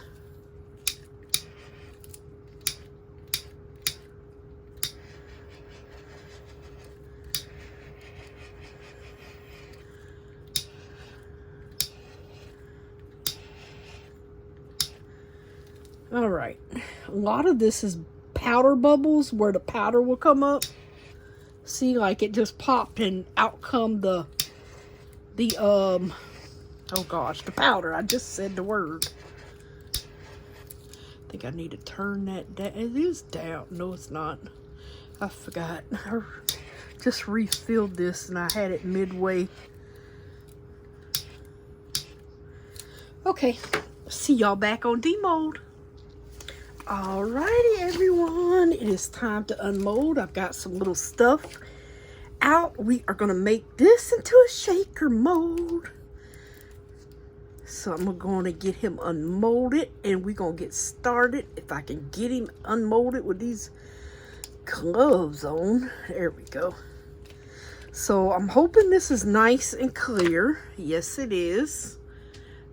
All right, a lot of this is powder bubbles where the powder will come up. See, like it just popped and out come the oh gosh, the powder. I just said the word. I think I need to turn that down. It is down. No, it's not. I forgot. I just refilled this and I had it midway. Okay, see y'all back on demold. Alrighty, everyone, it is time to unmold. I've got some little stuff out. We are gonna make this into a shaker mold. So I'm going to get him unmolded and we're gonna get started. If I can get him unmolded with these gloves on. There we go. So I'm hoping this is nice and clear. Yes, it is.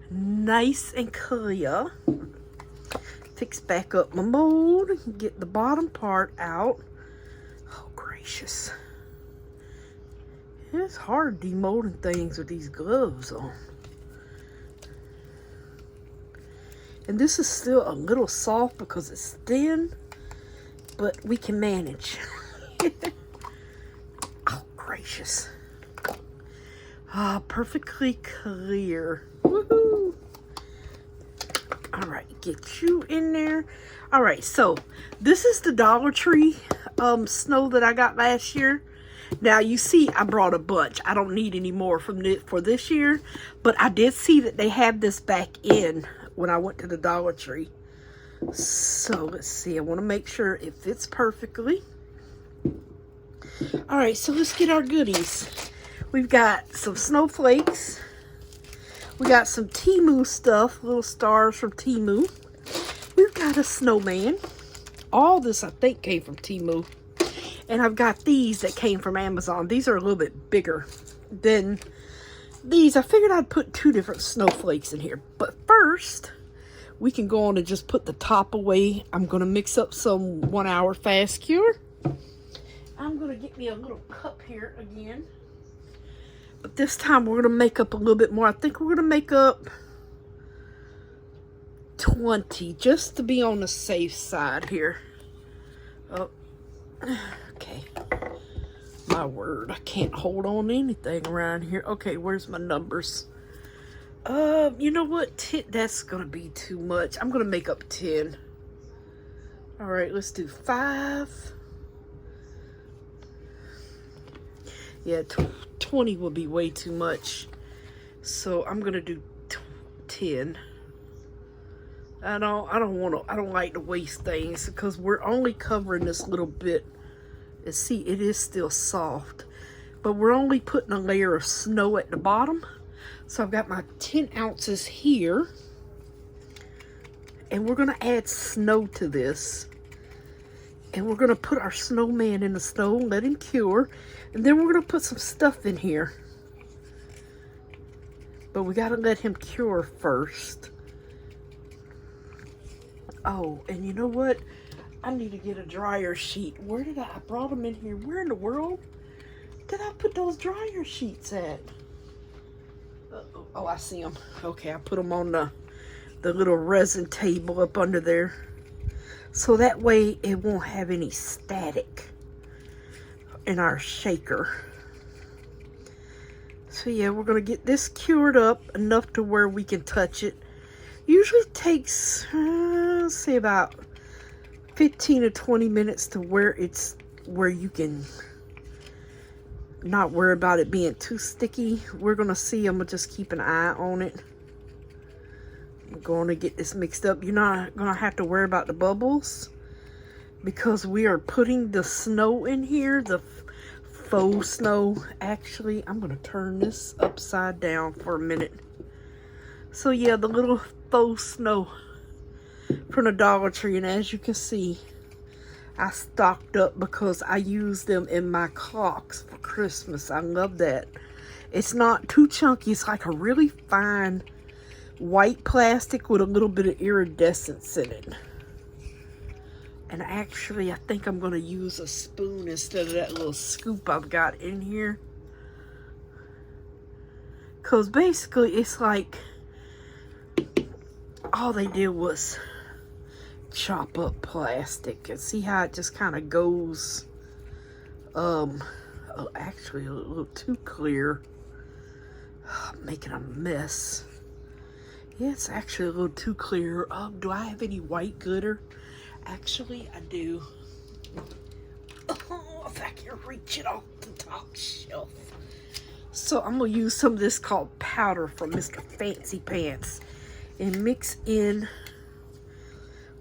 Nice and clear. Fix back up my mold, get the bottom part out. Oh, gracious. It's hard demolding things with these gloves on. And this is still a little soft because it's thin, but we can manage. Oh, gracious. Ah, perfectly clear. Woohoo! All right, get you in there. All right, so this is the Dollar Tree snow that I got last year. Now you see I brought a bunch. I don't need any more from for this year, but I did see that they have this back in when I went to the Dollar Tree. So let's see. I want to make sure it fits perfectly. All right, so let's get our goodies. We've got some snowflakes. We got some Temu stuff, little stars from Temu. We've got a snowman. All this, I think, came from Temu. And I've got these that came from Amazon. These are a little bit bigger than these. I figured I'd put 2 different snowflakes in here. But first, we can go on and just put the top away. I'm going to mix up some 1 hour fast cure. I'm going to get me a little cup here again. But this time we're going to make up a little bit more. I think we're going to make up 20 just to be on the safe side here. Oh, okay. My word, I can't hold on to anything around here. Okay, where's my numbers? You know what? That's going to be too much. I'm going to make up 10. All right, let's do 5. Yeah, 20 will be way too much. So I'm going to do 10. I don't like to waste things because we're only covering this little bit. And see, it is still soft. But we're only putting a layer of snow at the bottom. So I've got my 10 ounces here. And we're going to add snow to this. And we're going to put our snowman in the snow and let him cure. And then we're going to put some stuff in here. But we got to let him cure first. Oh, and you know what? I need to get a dryer sheet. Where did I brought them in here? Where in the world did I put those dryer sheets at? Oh, I see them. Okay, I put them on the little resin table up under there. So that way it won't have any static in our shaker. So yeah, we're going to get this cured up enough to where we can touch it. Usually takes, say about 15 to 20 minutes to where you can not worry about it being too sticky. We're going to see. I'm going to just keep an eye on it. I'm going to get this mixed up. You're not going to have to worry about the bubbles because we are putting the snow in here, the faux snow. Actually, I'm going to turn this upside down for a minute. So yeah, the little faux snow from the Dollar Tree, and as you can see, I stocked up because I use them in my clocks for Christmas. I love that. It's not too chunky. It's like a really fine white plastic with a little bit of iridescence in it. And actually, I think I'm going to use a spoon instead of that little scoop I've got in here. Because basically, it's like all they did was chop up plastic. And see how it just kind of goes, actually a little too clear. Making a mess. Yeah, it's actually a little too clear. Do I have any white glitter? Actually, I do. Oh, if I can reach it off the top shelf. So I'm going to use some of this called powder from Mr. Fancy Pants and mix in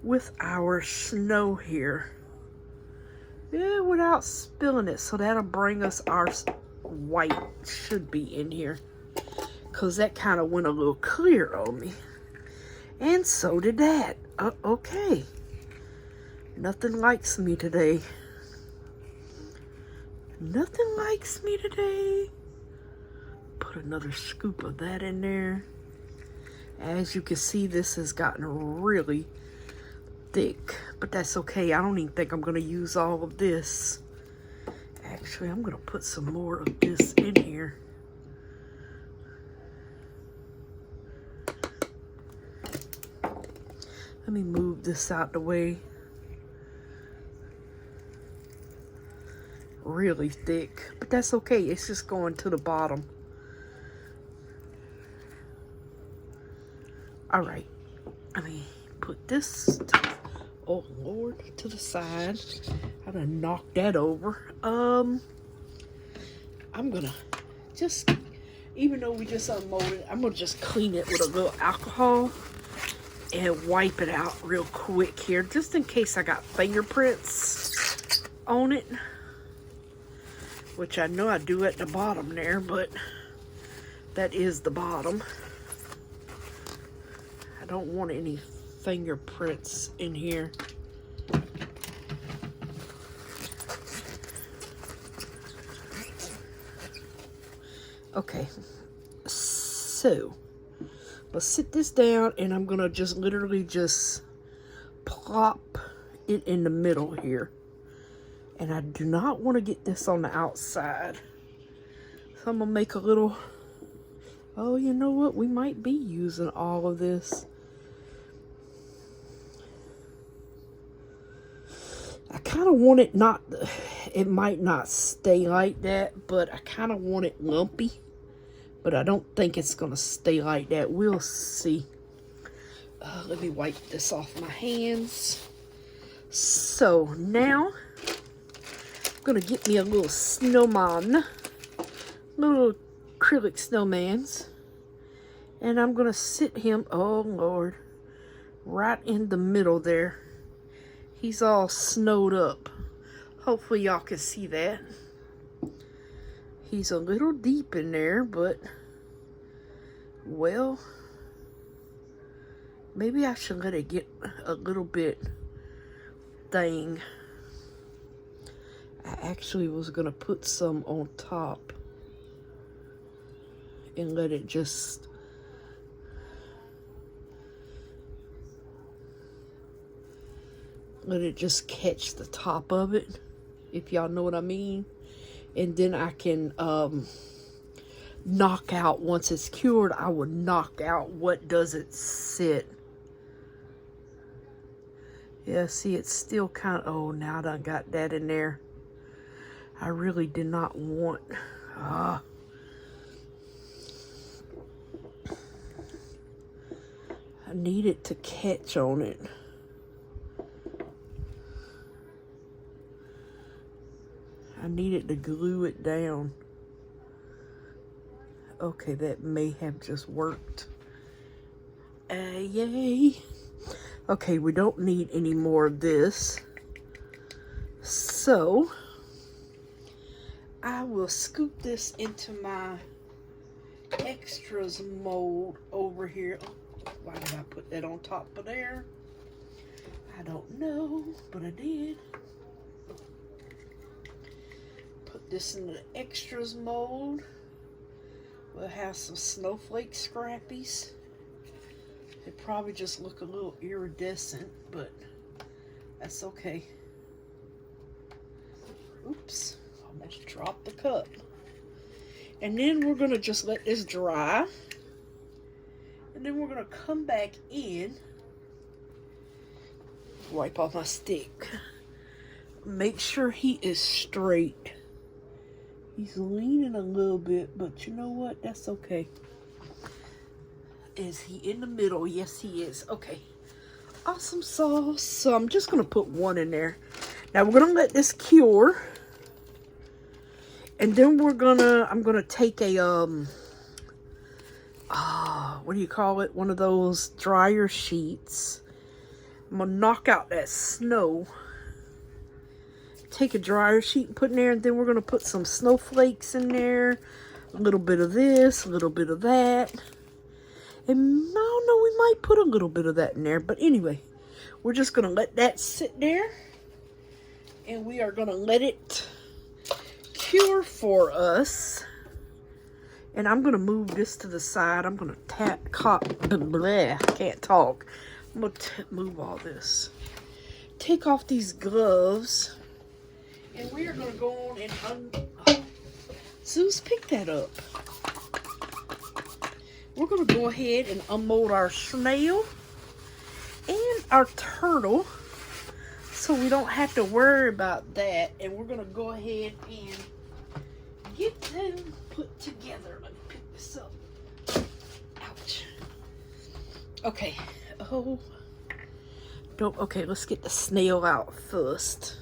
with our snow here. Yeah, without spilling it. So that'll bring us our white should be in here. Because that kind of went a little clear on me. And so did that. Okay. Nothing likes me today. Nothing likes me today. Put another scoop of that in there. As you can see, this has gotten really thick. But that's okay. I don't even think I'm going to use all of this. Actually, I'm going to put some more of this in here. Let me move this out the way. Really thick, but that's okay. It's just going to the bottom. All right, let me put this, oh Lord, to the side. I done knocked that over. I'm gonna just, even though we just unmolded, I'm gonna just clean it with a little alcohol and wipe it out real quick here, just in case I got fingerprints on it. which I know I do at the bottom there, but that is the bottom. I don't want any fingerprints in here. Okay, so let's sit this down, and I'm gonna just literally just plop it in the middle here. And I do not want to get this on the outside. So I'm gonna make a little, oh, you know what? We might be using all of this. I kind of want it not, it might not stay like that, but I kind of want it lumpy. But I don't think it's gonna stay like that. We'll see. Let me wipe this off my hands. So now, I'm gonna get me a little snowman, little acrylic snowmans, and I'm gonna sit him, oh Lord, right in the middle there. He's all snowed up. Hopefully y'all can see that. He's a little deep in there, but, well, maybe I should let it get a little bit thing. I actually was gonna put some on top and let it just catch the top of it, if y'all know what I mean. And then I can knock out, once it's cured, I would knock out what doesn't sit. Yeah, see, it's still kind of, oh, now I done got that in there. I really did not want, I need it to catch on it. I needed to glue it down. Okay, that may have just worked. Yay. Okay, we don't need any more of this. So, I will scoop this into my extras mold over here. Oh, why did I put that on top of there? I don't know, but I did. Put this in the extras mold. We'll have some snowflake scrappies. It probably just look a little iridescent, but that's okay. Oops, almost dropped the cup. And then we're gonna just let this dry. And then we're gonna come back in. Wipe off my stick. Make sure he is straight. He's leaning a little bit, but you know what? That's okay. Is he in the middle? Yes, he is. Okay. Awesome sauce. So I'm just going to put one in there. Now we're going to let this cure. And then I'm going to take a, what do you call it? One of those dryer sheets. I'm going to knock out that snow. Take a dryer sheet and put in there, and then we're going to put some snowflakes in there, a little bit of this, a little bit of that, and I don't know, we might put a little bit of that in there, but anyway, we're just going to let that sit there, and we are going to let it cure for us. And I'm going to move this to the side. I'm going to I can't talk. I'm going to move all this. Take off these gloves. And we are going to go on and Zeus, pick that up. We're going to go ahead and unmold our snail and our turtle, so we don't have to worry about that. And we're going to go ahead and get them put together. Let me pick this up. Ouch. Okay. Oh. Okay, let's get the snail out first.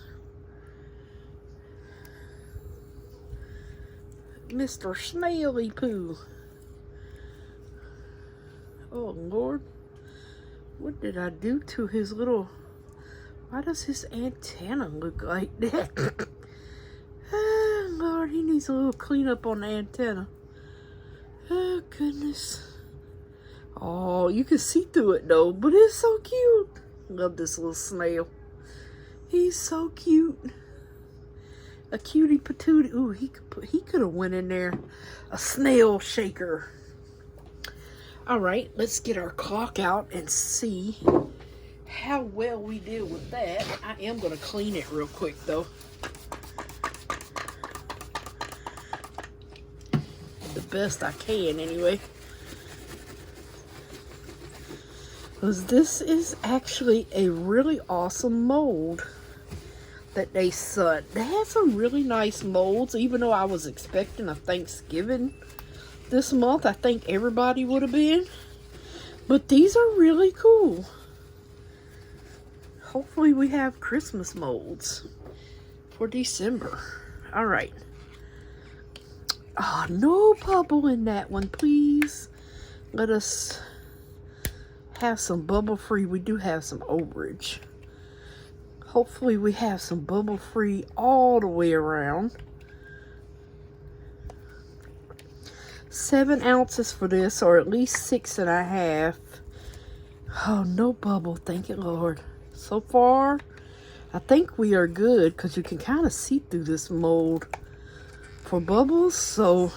Mr. Snaily Poo. Oh, Lord. What did I do to his little... Why does his antenna look like that? Lord, he needs a little cleanup on the antenna. Oh, goodness. Oh, you can see through it, though, but it's so cute. Love this little snail. He's so cute. A cutie patootie. Ooh, he could have went in there. A snail shaker. All right, let's get our clock out and see how well we did with that. I am going to clean it real quick, though. The best I can, anyway. Because this is actually a really awesome mold that they sent. They had some really nice molds, even though I was expecting a Thanksgiving this month. I think everybody would have been. But these are really cool. Hopefully we have Christmas molds for December. All right. Oh, no bubble in that one, please. Let us have some bubble free. We do have some overage. Hopefully we have some bubble free all the way around. 7 ounces for this, or at least 6.5. Oh, no bubble. Thank you, Lord. So far, I think we are good because you can kind of see through this mold for bubbles. So,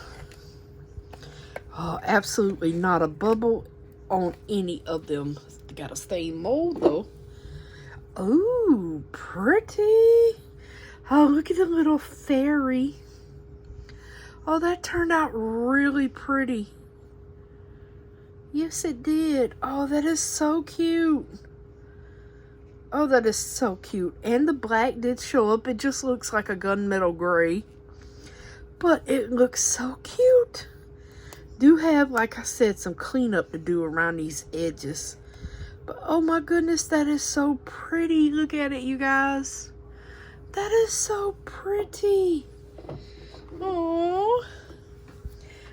absolutely not a bubble on any of them. Got a stained mold, though. Ooh, pretty. Oh, look at the little fairy. Oh, that turned out really pretty. Yes, it did. Oh, that is so cute. Oh, that is so cute. And the black did show up. It just looks like a gunmetal gray. But it looks so cute. Do have, like I said, some cleanup to do around these edges. But oh my goodness, that is so pretty. Look at it, you guys. That is so pretty. Oh,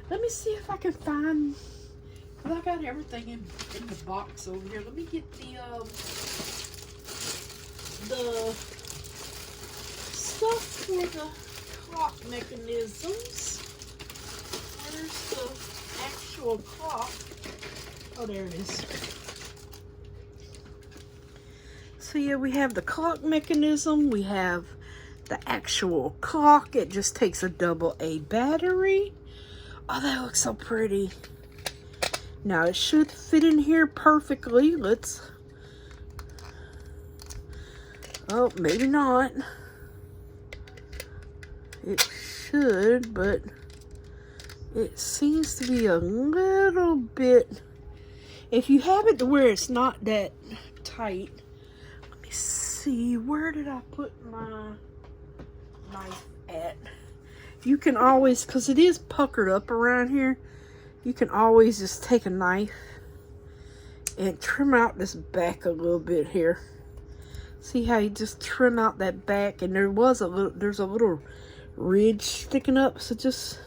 let me see if I can find, because I got everything in the box over here. Let me get the stuff for the clock mechanisms. Where's the actual clock? Oh, there it is. So yeah, we have the clock mechanism. We have the actual clock. It just takes a AA battery. Oh, that looks so pretty. Now it should fit in here perfectly. Let's, oh, maybe not. It should, but it seems to be a little bit, if you have it to where it's not that tight. Let me see, where did I put my knife at? You can always, because it is puckered up around here, you can always just take a knife and trim out this back a little bit here. See how you just trim out that back, and there's a little ridge sticking up, so just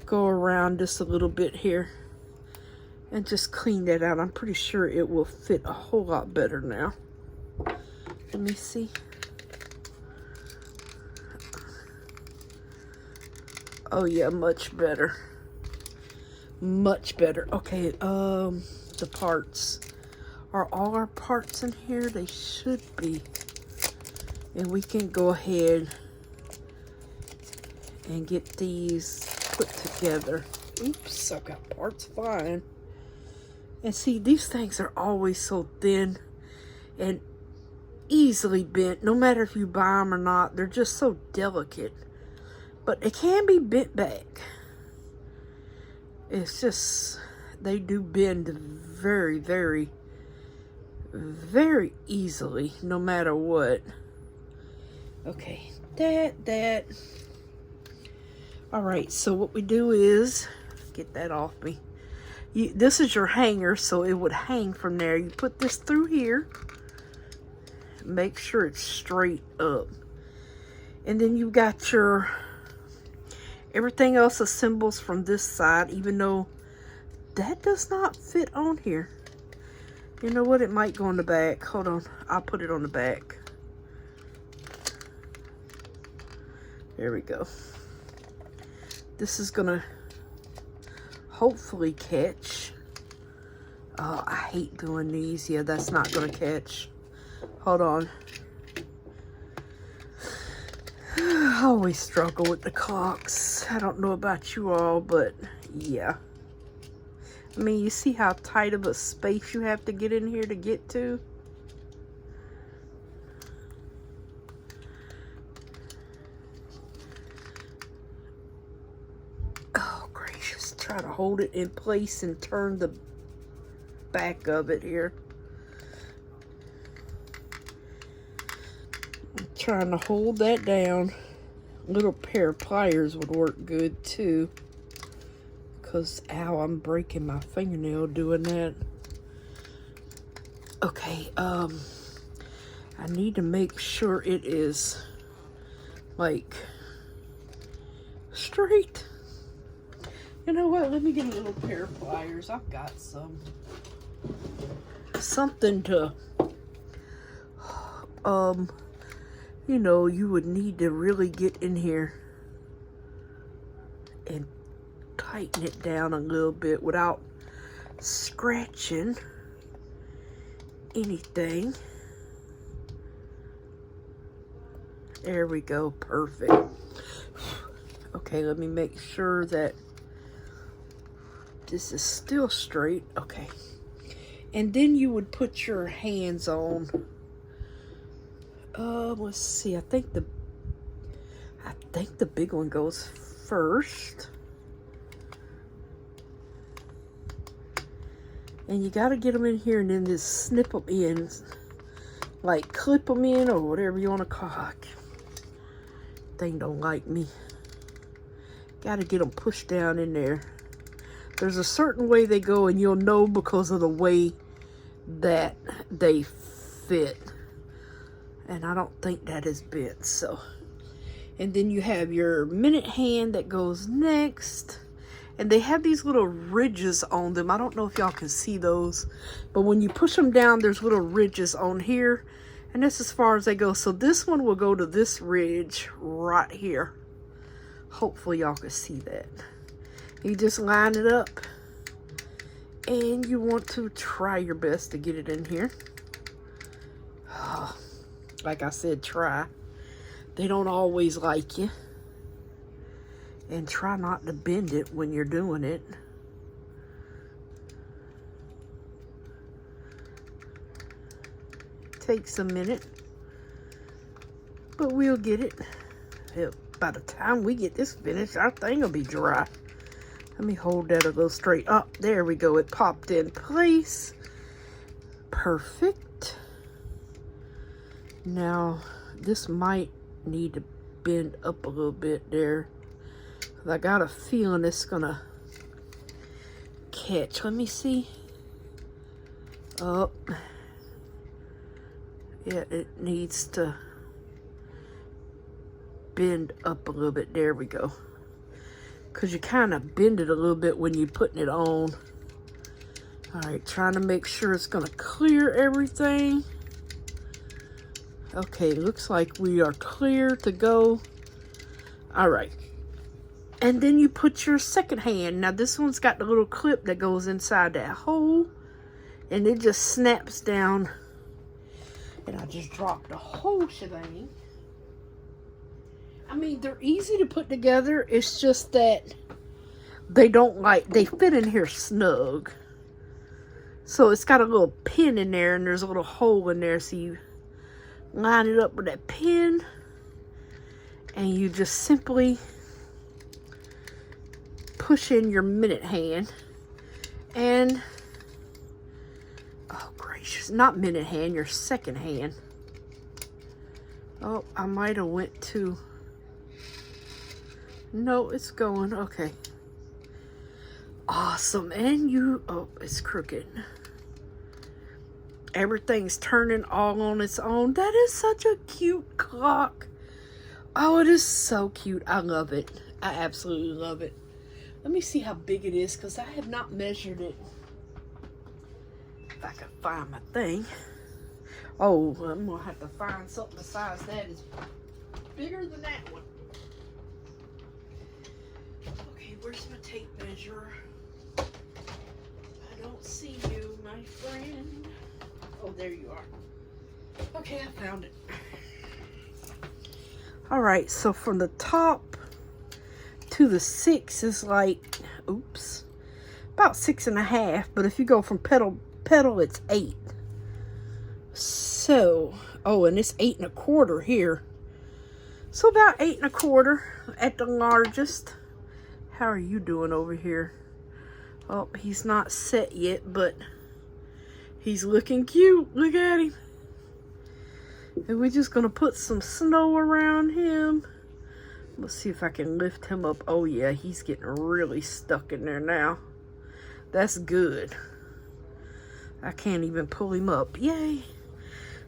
go around just a little bit here and just clean that out. I'm pretty sure it will fit a whole lot better now. Let me see. Oh yeah, much better. Much better. Okay, the parts. Are all our parts in here? They should be. And we can go ahead and get these put together. Oops, I've got parts flying. And see, these things are always so thin and easily bent. No matter if you buy them or not, they're just so delicate. But it can be bent back. It's just, they do bend very, very, very easily, no matter what. Okay, that. All right, so what we do is, get that off me. This is your hanger, so it would hang from there. You put this through here. Make sure it's straight up. And then you've got your, everything else assembles from this side, even though that does not fit on here. You know what? It might go on the back. Hold on. I'll put it on the back. There we go. This is gonna hopefully catch. Oh, I hate doing these. Yeah, that's not gonna catch. Hold on. I always struggle with the clocks. I don't know about you all, but yeah. I mean, you see how tight of a space you have to get in here to get to? Oh, gracious. Try to hold it in place and turn the back of it here. I'm trying to hold that down. A little pair of pliers would work good too. Because, ow, I'm breaking my fingernail doing that. Okay, I need to make sure it is, like, straight. You know what? Let me get a little pair of pliers. I've got some. Something to, you know, you would need to really get in here and tighten it down a little bit without scratching anything. There we go. Perfect. Okay, let me make sure that this is still straight. Okay. And then you would put your hands on, let's see, I think the big one goes first. And you gotta get them in here and then just snip them in, like clip them in or whatever you wanna call it. Thing don't like me. Gotta get them pushed down in there. There's a certain way they go, and you'll know because of the way that they fit. And I don't think that is bent, so. And then you have your minute hand that goes next. And they have these little ridges on them. I don't know if y'all can see those. But when you push them down, there's little ridges on here. And that's as far as they go. So this one will go to this ridge right here. Hopefully y'all can see that. You just line it up, and you want to try your best to get it in here. Oh, like I said, try. They don't always like you. And try not to bend it when you're doing it. Takes a minute, but we'll get it. By the time we get this finished, our thing will be dry. Let me hold that a little straight up. There we go. It popped in place. Perfect. Now, this might need to bend up a little bit there. I got a feeling it's gonna catch. Let me see. Oh. Yeah, it needs to bend up a little bit. There we go. Because you kind of bend it a little bit when you're putting it on. Alright, trying to make sure it's going to clear everything. Okay, looks like we are clear to go. Alright. And then you put your second hand. Now this one's got the little clip that goes inside that hole. And it just snaps down. And I just dropped the whole shebang. I mean, they're easy to put together. It's just that they fit in here snug. So it's got a little pin in there, and there's a little hole in there. So you line it up with that pin, and you just simply push in your minute hand. And, oh gracious, not minute hand, your second hand. Oh, I might have went to... No, it's going. Okay. Awesome. And you... Oh, it's crooked. Everything's turning all on its own. That is such a cute clock. Oh, it is so cute. I love it. I absolutely love it. Let me see how big it is, because I have not measured it. If I can find my thing. Oh, I'm going to have to find something besides that is bigger than that one. Where's my tape measure? I don't see you, my friend. Oh, there you are. Okay, I found it. All right, so from the top to the 6 is like, oops, about 6.5. But if you go from petal to petal, it's 8. So, oh, and it's 8.25 here. So about 8.25 at the largest. How are you doing over here? Oh, he's not set yet, but he's looking cute. Look at him. And we're just going to put some snow around him. Let's see if I can lift him up. Oh, yeah, he's getting really stuck in there now. That's good. I can't even pull him up. Yay.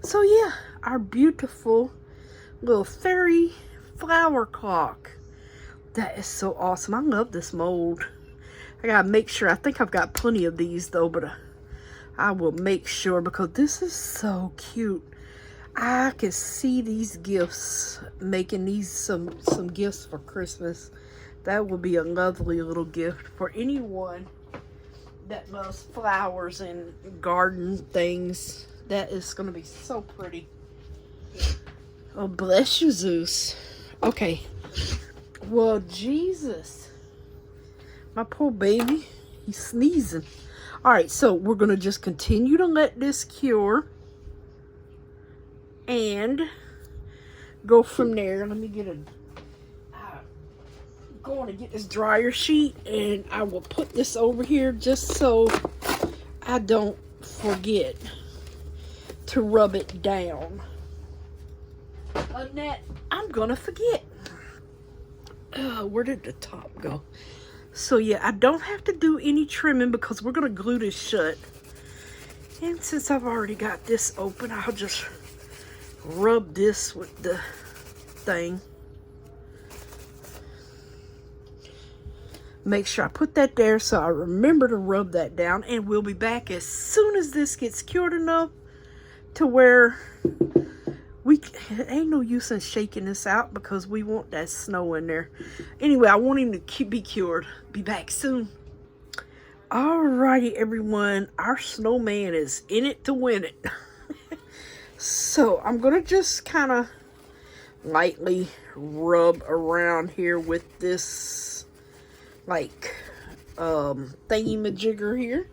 So, yeah, our beautiful little fairy flower clock. That is so awesome. I love this mold. I gotta make sure. I think I've got plenty of these though, but I will make sure because this is so cute. I can see these gifts, making these some gifts for Christmas. That would be a lovely little gift for anyone that loves flowers and garden things. That is going to be so pretty. Oh, bless you, Zeus. Okay. Well, Jesus. My poor baby. He's sneezing. All right, so we're going to just continue to let this cure. And go from there. Let me get going to get this dryer sheet. And I will put this over here just so I don't forget to rub it down. Annette, I'm gonna forget. Where did the top go? So yeah, I don't have to do any trimming because we're gonna glue this shut. And since I've already got this open, I'll just rub this with the thing. Make sure I put that there so I remember to rub that down. And we'll be back as soon as this gets cured enough to where ain't no use in shaking this out because we want that snow in there. Anyway, I want him to be cured. Be back soon. Alrighty, everyone. Our snowman is in it to win it. So I'm going to just kind of lightly rub around here with this like thingy-majigger here.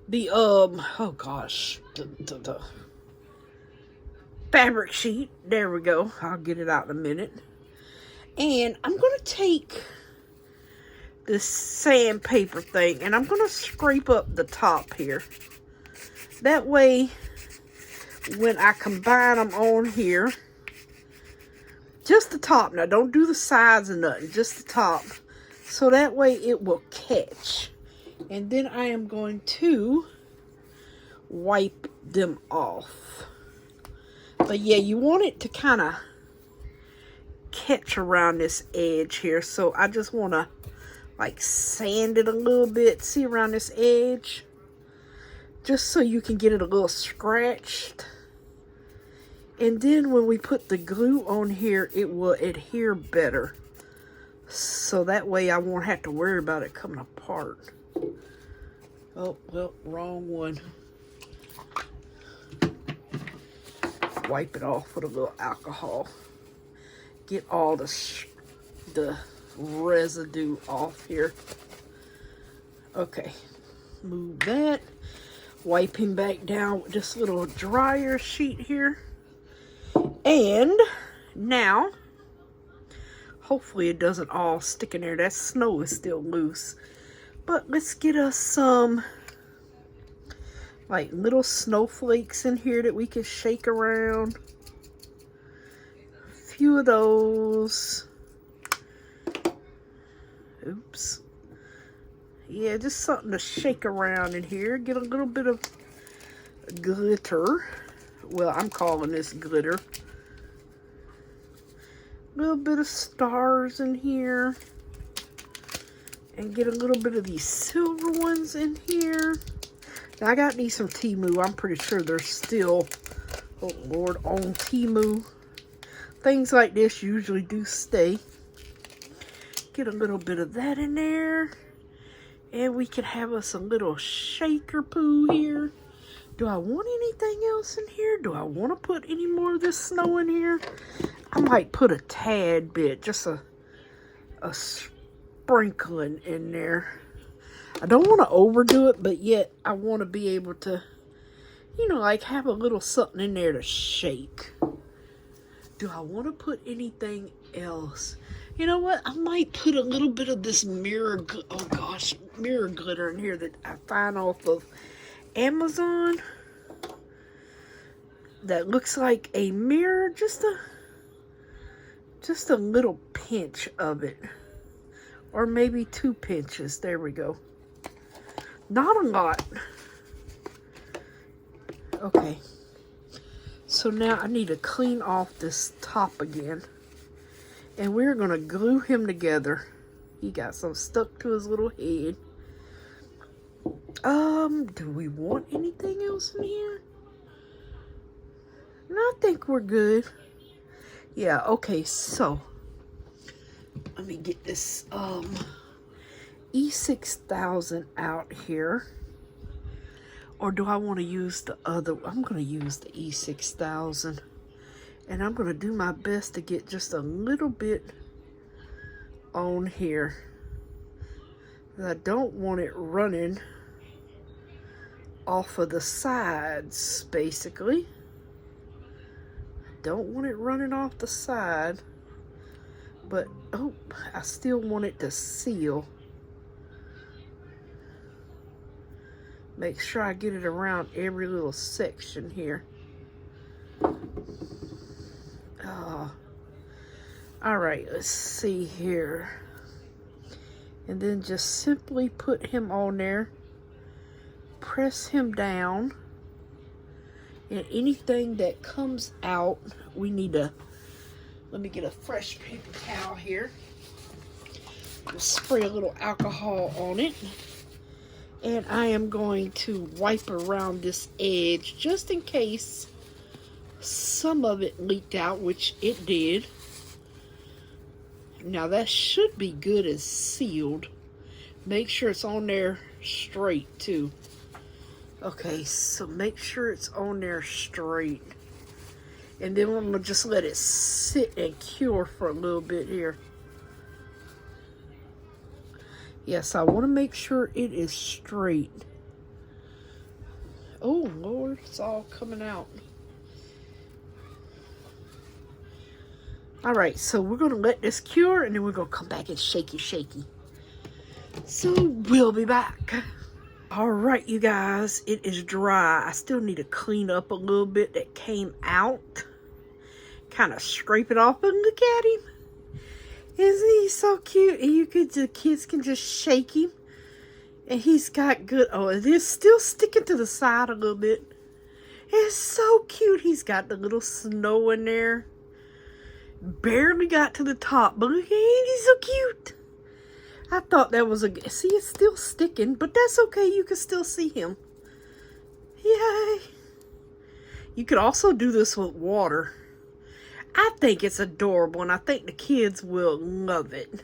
The oh gosh, the fabric sheet. There we go. I'll get it out in a minute. And I'm going to take this sandpaper thing and I'm going to scrape up the top here. That way, when I combine them on here, just the top. Now, don't do the sides or nothing. Just the top. So that way it will catch. And then I am going to wipe them off. But yeah, you want it to kind of catch around this edge here. So I just want to like sand it a little bit. See around this edge? Just so you can get it a little scratched. And then when we put the glue on here, it will adhere better. So that way I won't have to worry about it coming apart. Oh, well, wrong one. Wipe it off with a little alcohol. Get all the residue off here. Okay, move that. Wipe him back down with this little dryer sheet here. And now, hopefully it doesn't all stick in there. That snow is still loose. But let's get us some like little snowflakes in here that we can shake around. A few of those. Oops. Yeah, just something to shake around in here. Get a little bit of glitter. Well, I'm calling this glitter. A little bit of stars in here. And get a little bit of these silver ones in here. Now, I got these from Temu. I'm pretty sure they're still, oh Lord, on Temu. Things like this usually do stay. get a little bit of that in there. And we can have us a little shaker poo here. Do I want anything else in here? Do I want to put any more of this snow in here? I might put a tad bit, just a sprinkling in there. I don't want to overdo it, but yet I want to be able to, you know, like have a little something in there to shake. Do I want to put anything else? You know what? I might put a little bit of this mirror glitter in here that I find off of Amazon. That looks like a mirror. Just a little pinch of it. Or maybe 2 pinches. There we go. Not a lot. Okay. So now I need to clean off this top again. And we're going to glue him together. He got some stuck to his little head. Do we want anything else in here? No, I think we're good. Yeah, okay, so let me get this E6000 out here. Or do I want to use the other? I'm going to use the E6000. And I'm going to do my best to get just a little bit on here. I don't want it running off of the sides, basically. I don't want it running off the side. But, oh, I still want it to seal. Make sure I get it around every little section here. All right, let's see here. And then just simply put him on there. Press him down. And anything that comes out, we need to, let me get a fresh paper towel here. Just spray a little alcohol on it. And I am going to wipe around this edge just in case some of it leaked out, which it did. Now that should be good as sealed. Make sure it's on there straight too. Okay, so make sure it's on there straight. And then I'm gonna just let it sit and cure for a little bit here. Yes, I want to make sure it is straight. Oh Lord, it's all coming out. Alright, so we're going to let this cure and then we're going to come back and shaky. So we'll be back. Alright, you guys, it is dry. I still need to clean up a little bit that came out. Kind of scrape it off, but look at him. Isn't he so cute? And the kids can just shake him. And he's got good, oh, it is still sticking to the side a little bit. It's so cute. He's got the little snow in there. Barely got to the top, but look at him, he's so cute. I thought that was see, it's still sticking, but that's okay, you can still see him. Yay. You could also do this with water. I think it's adorable, and I think the kids will love it.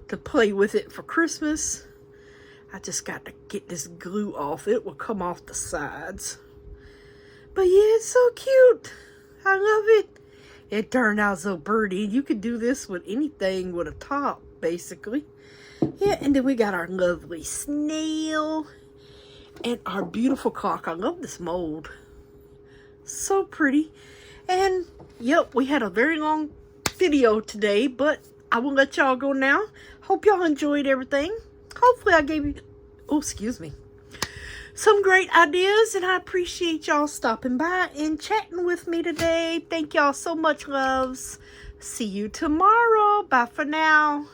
To play with it for Christmas. I just got to get this glue off. It will come off the sides. But yeah, it's so cute. I love it. It turned out so pretty. You could do this with anything with a top, basically. Yeah, and then we got our lovely snail. And our beautiful clock. I love this mold. So pretty. And, yep, we had a very long video today, but I will let y'all go now. Hope y'all enjoyed everything. Hopefully I gave you, oh, excuse me, some great ideas, and I appreciate y'all stopping by and chatting with me today. Thank y'all so much, loves. See you tomorrow. Bye for now.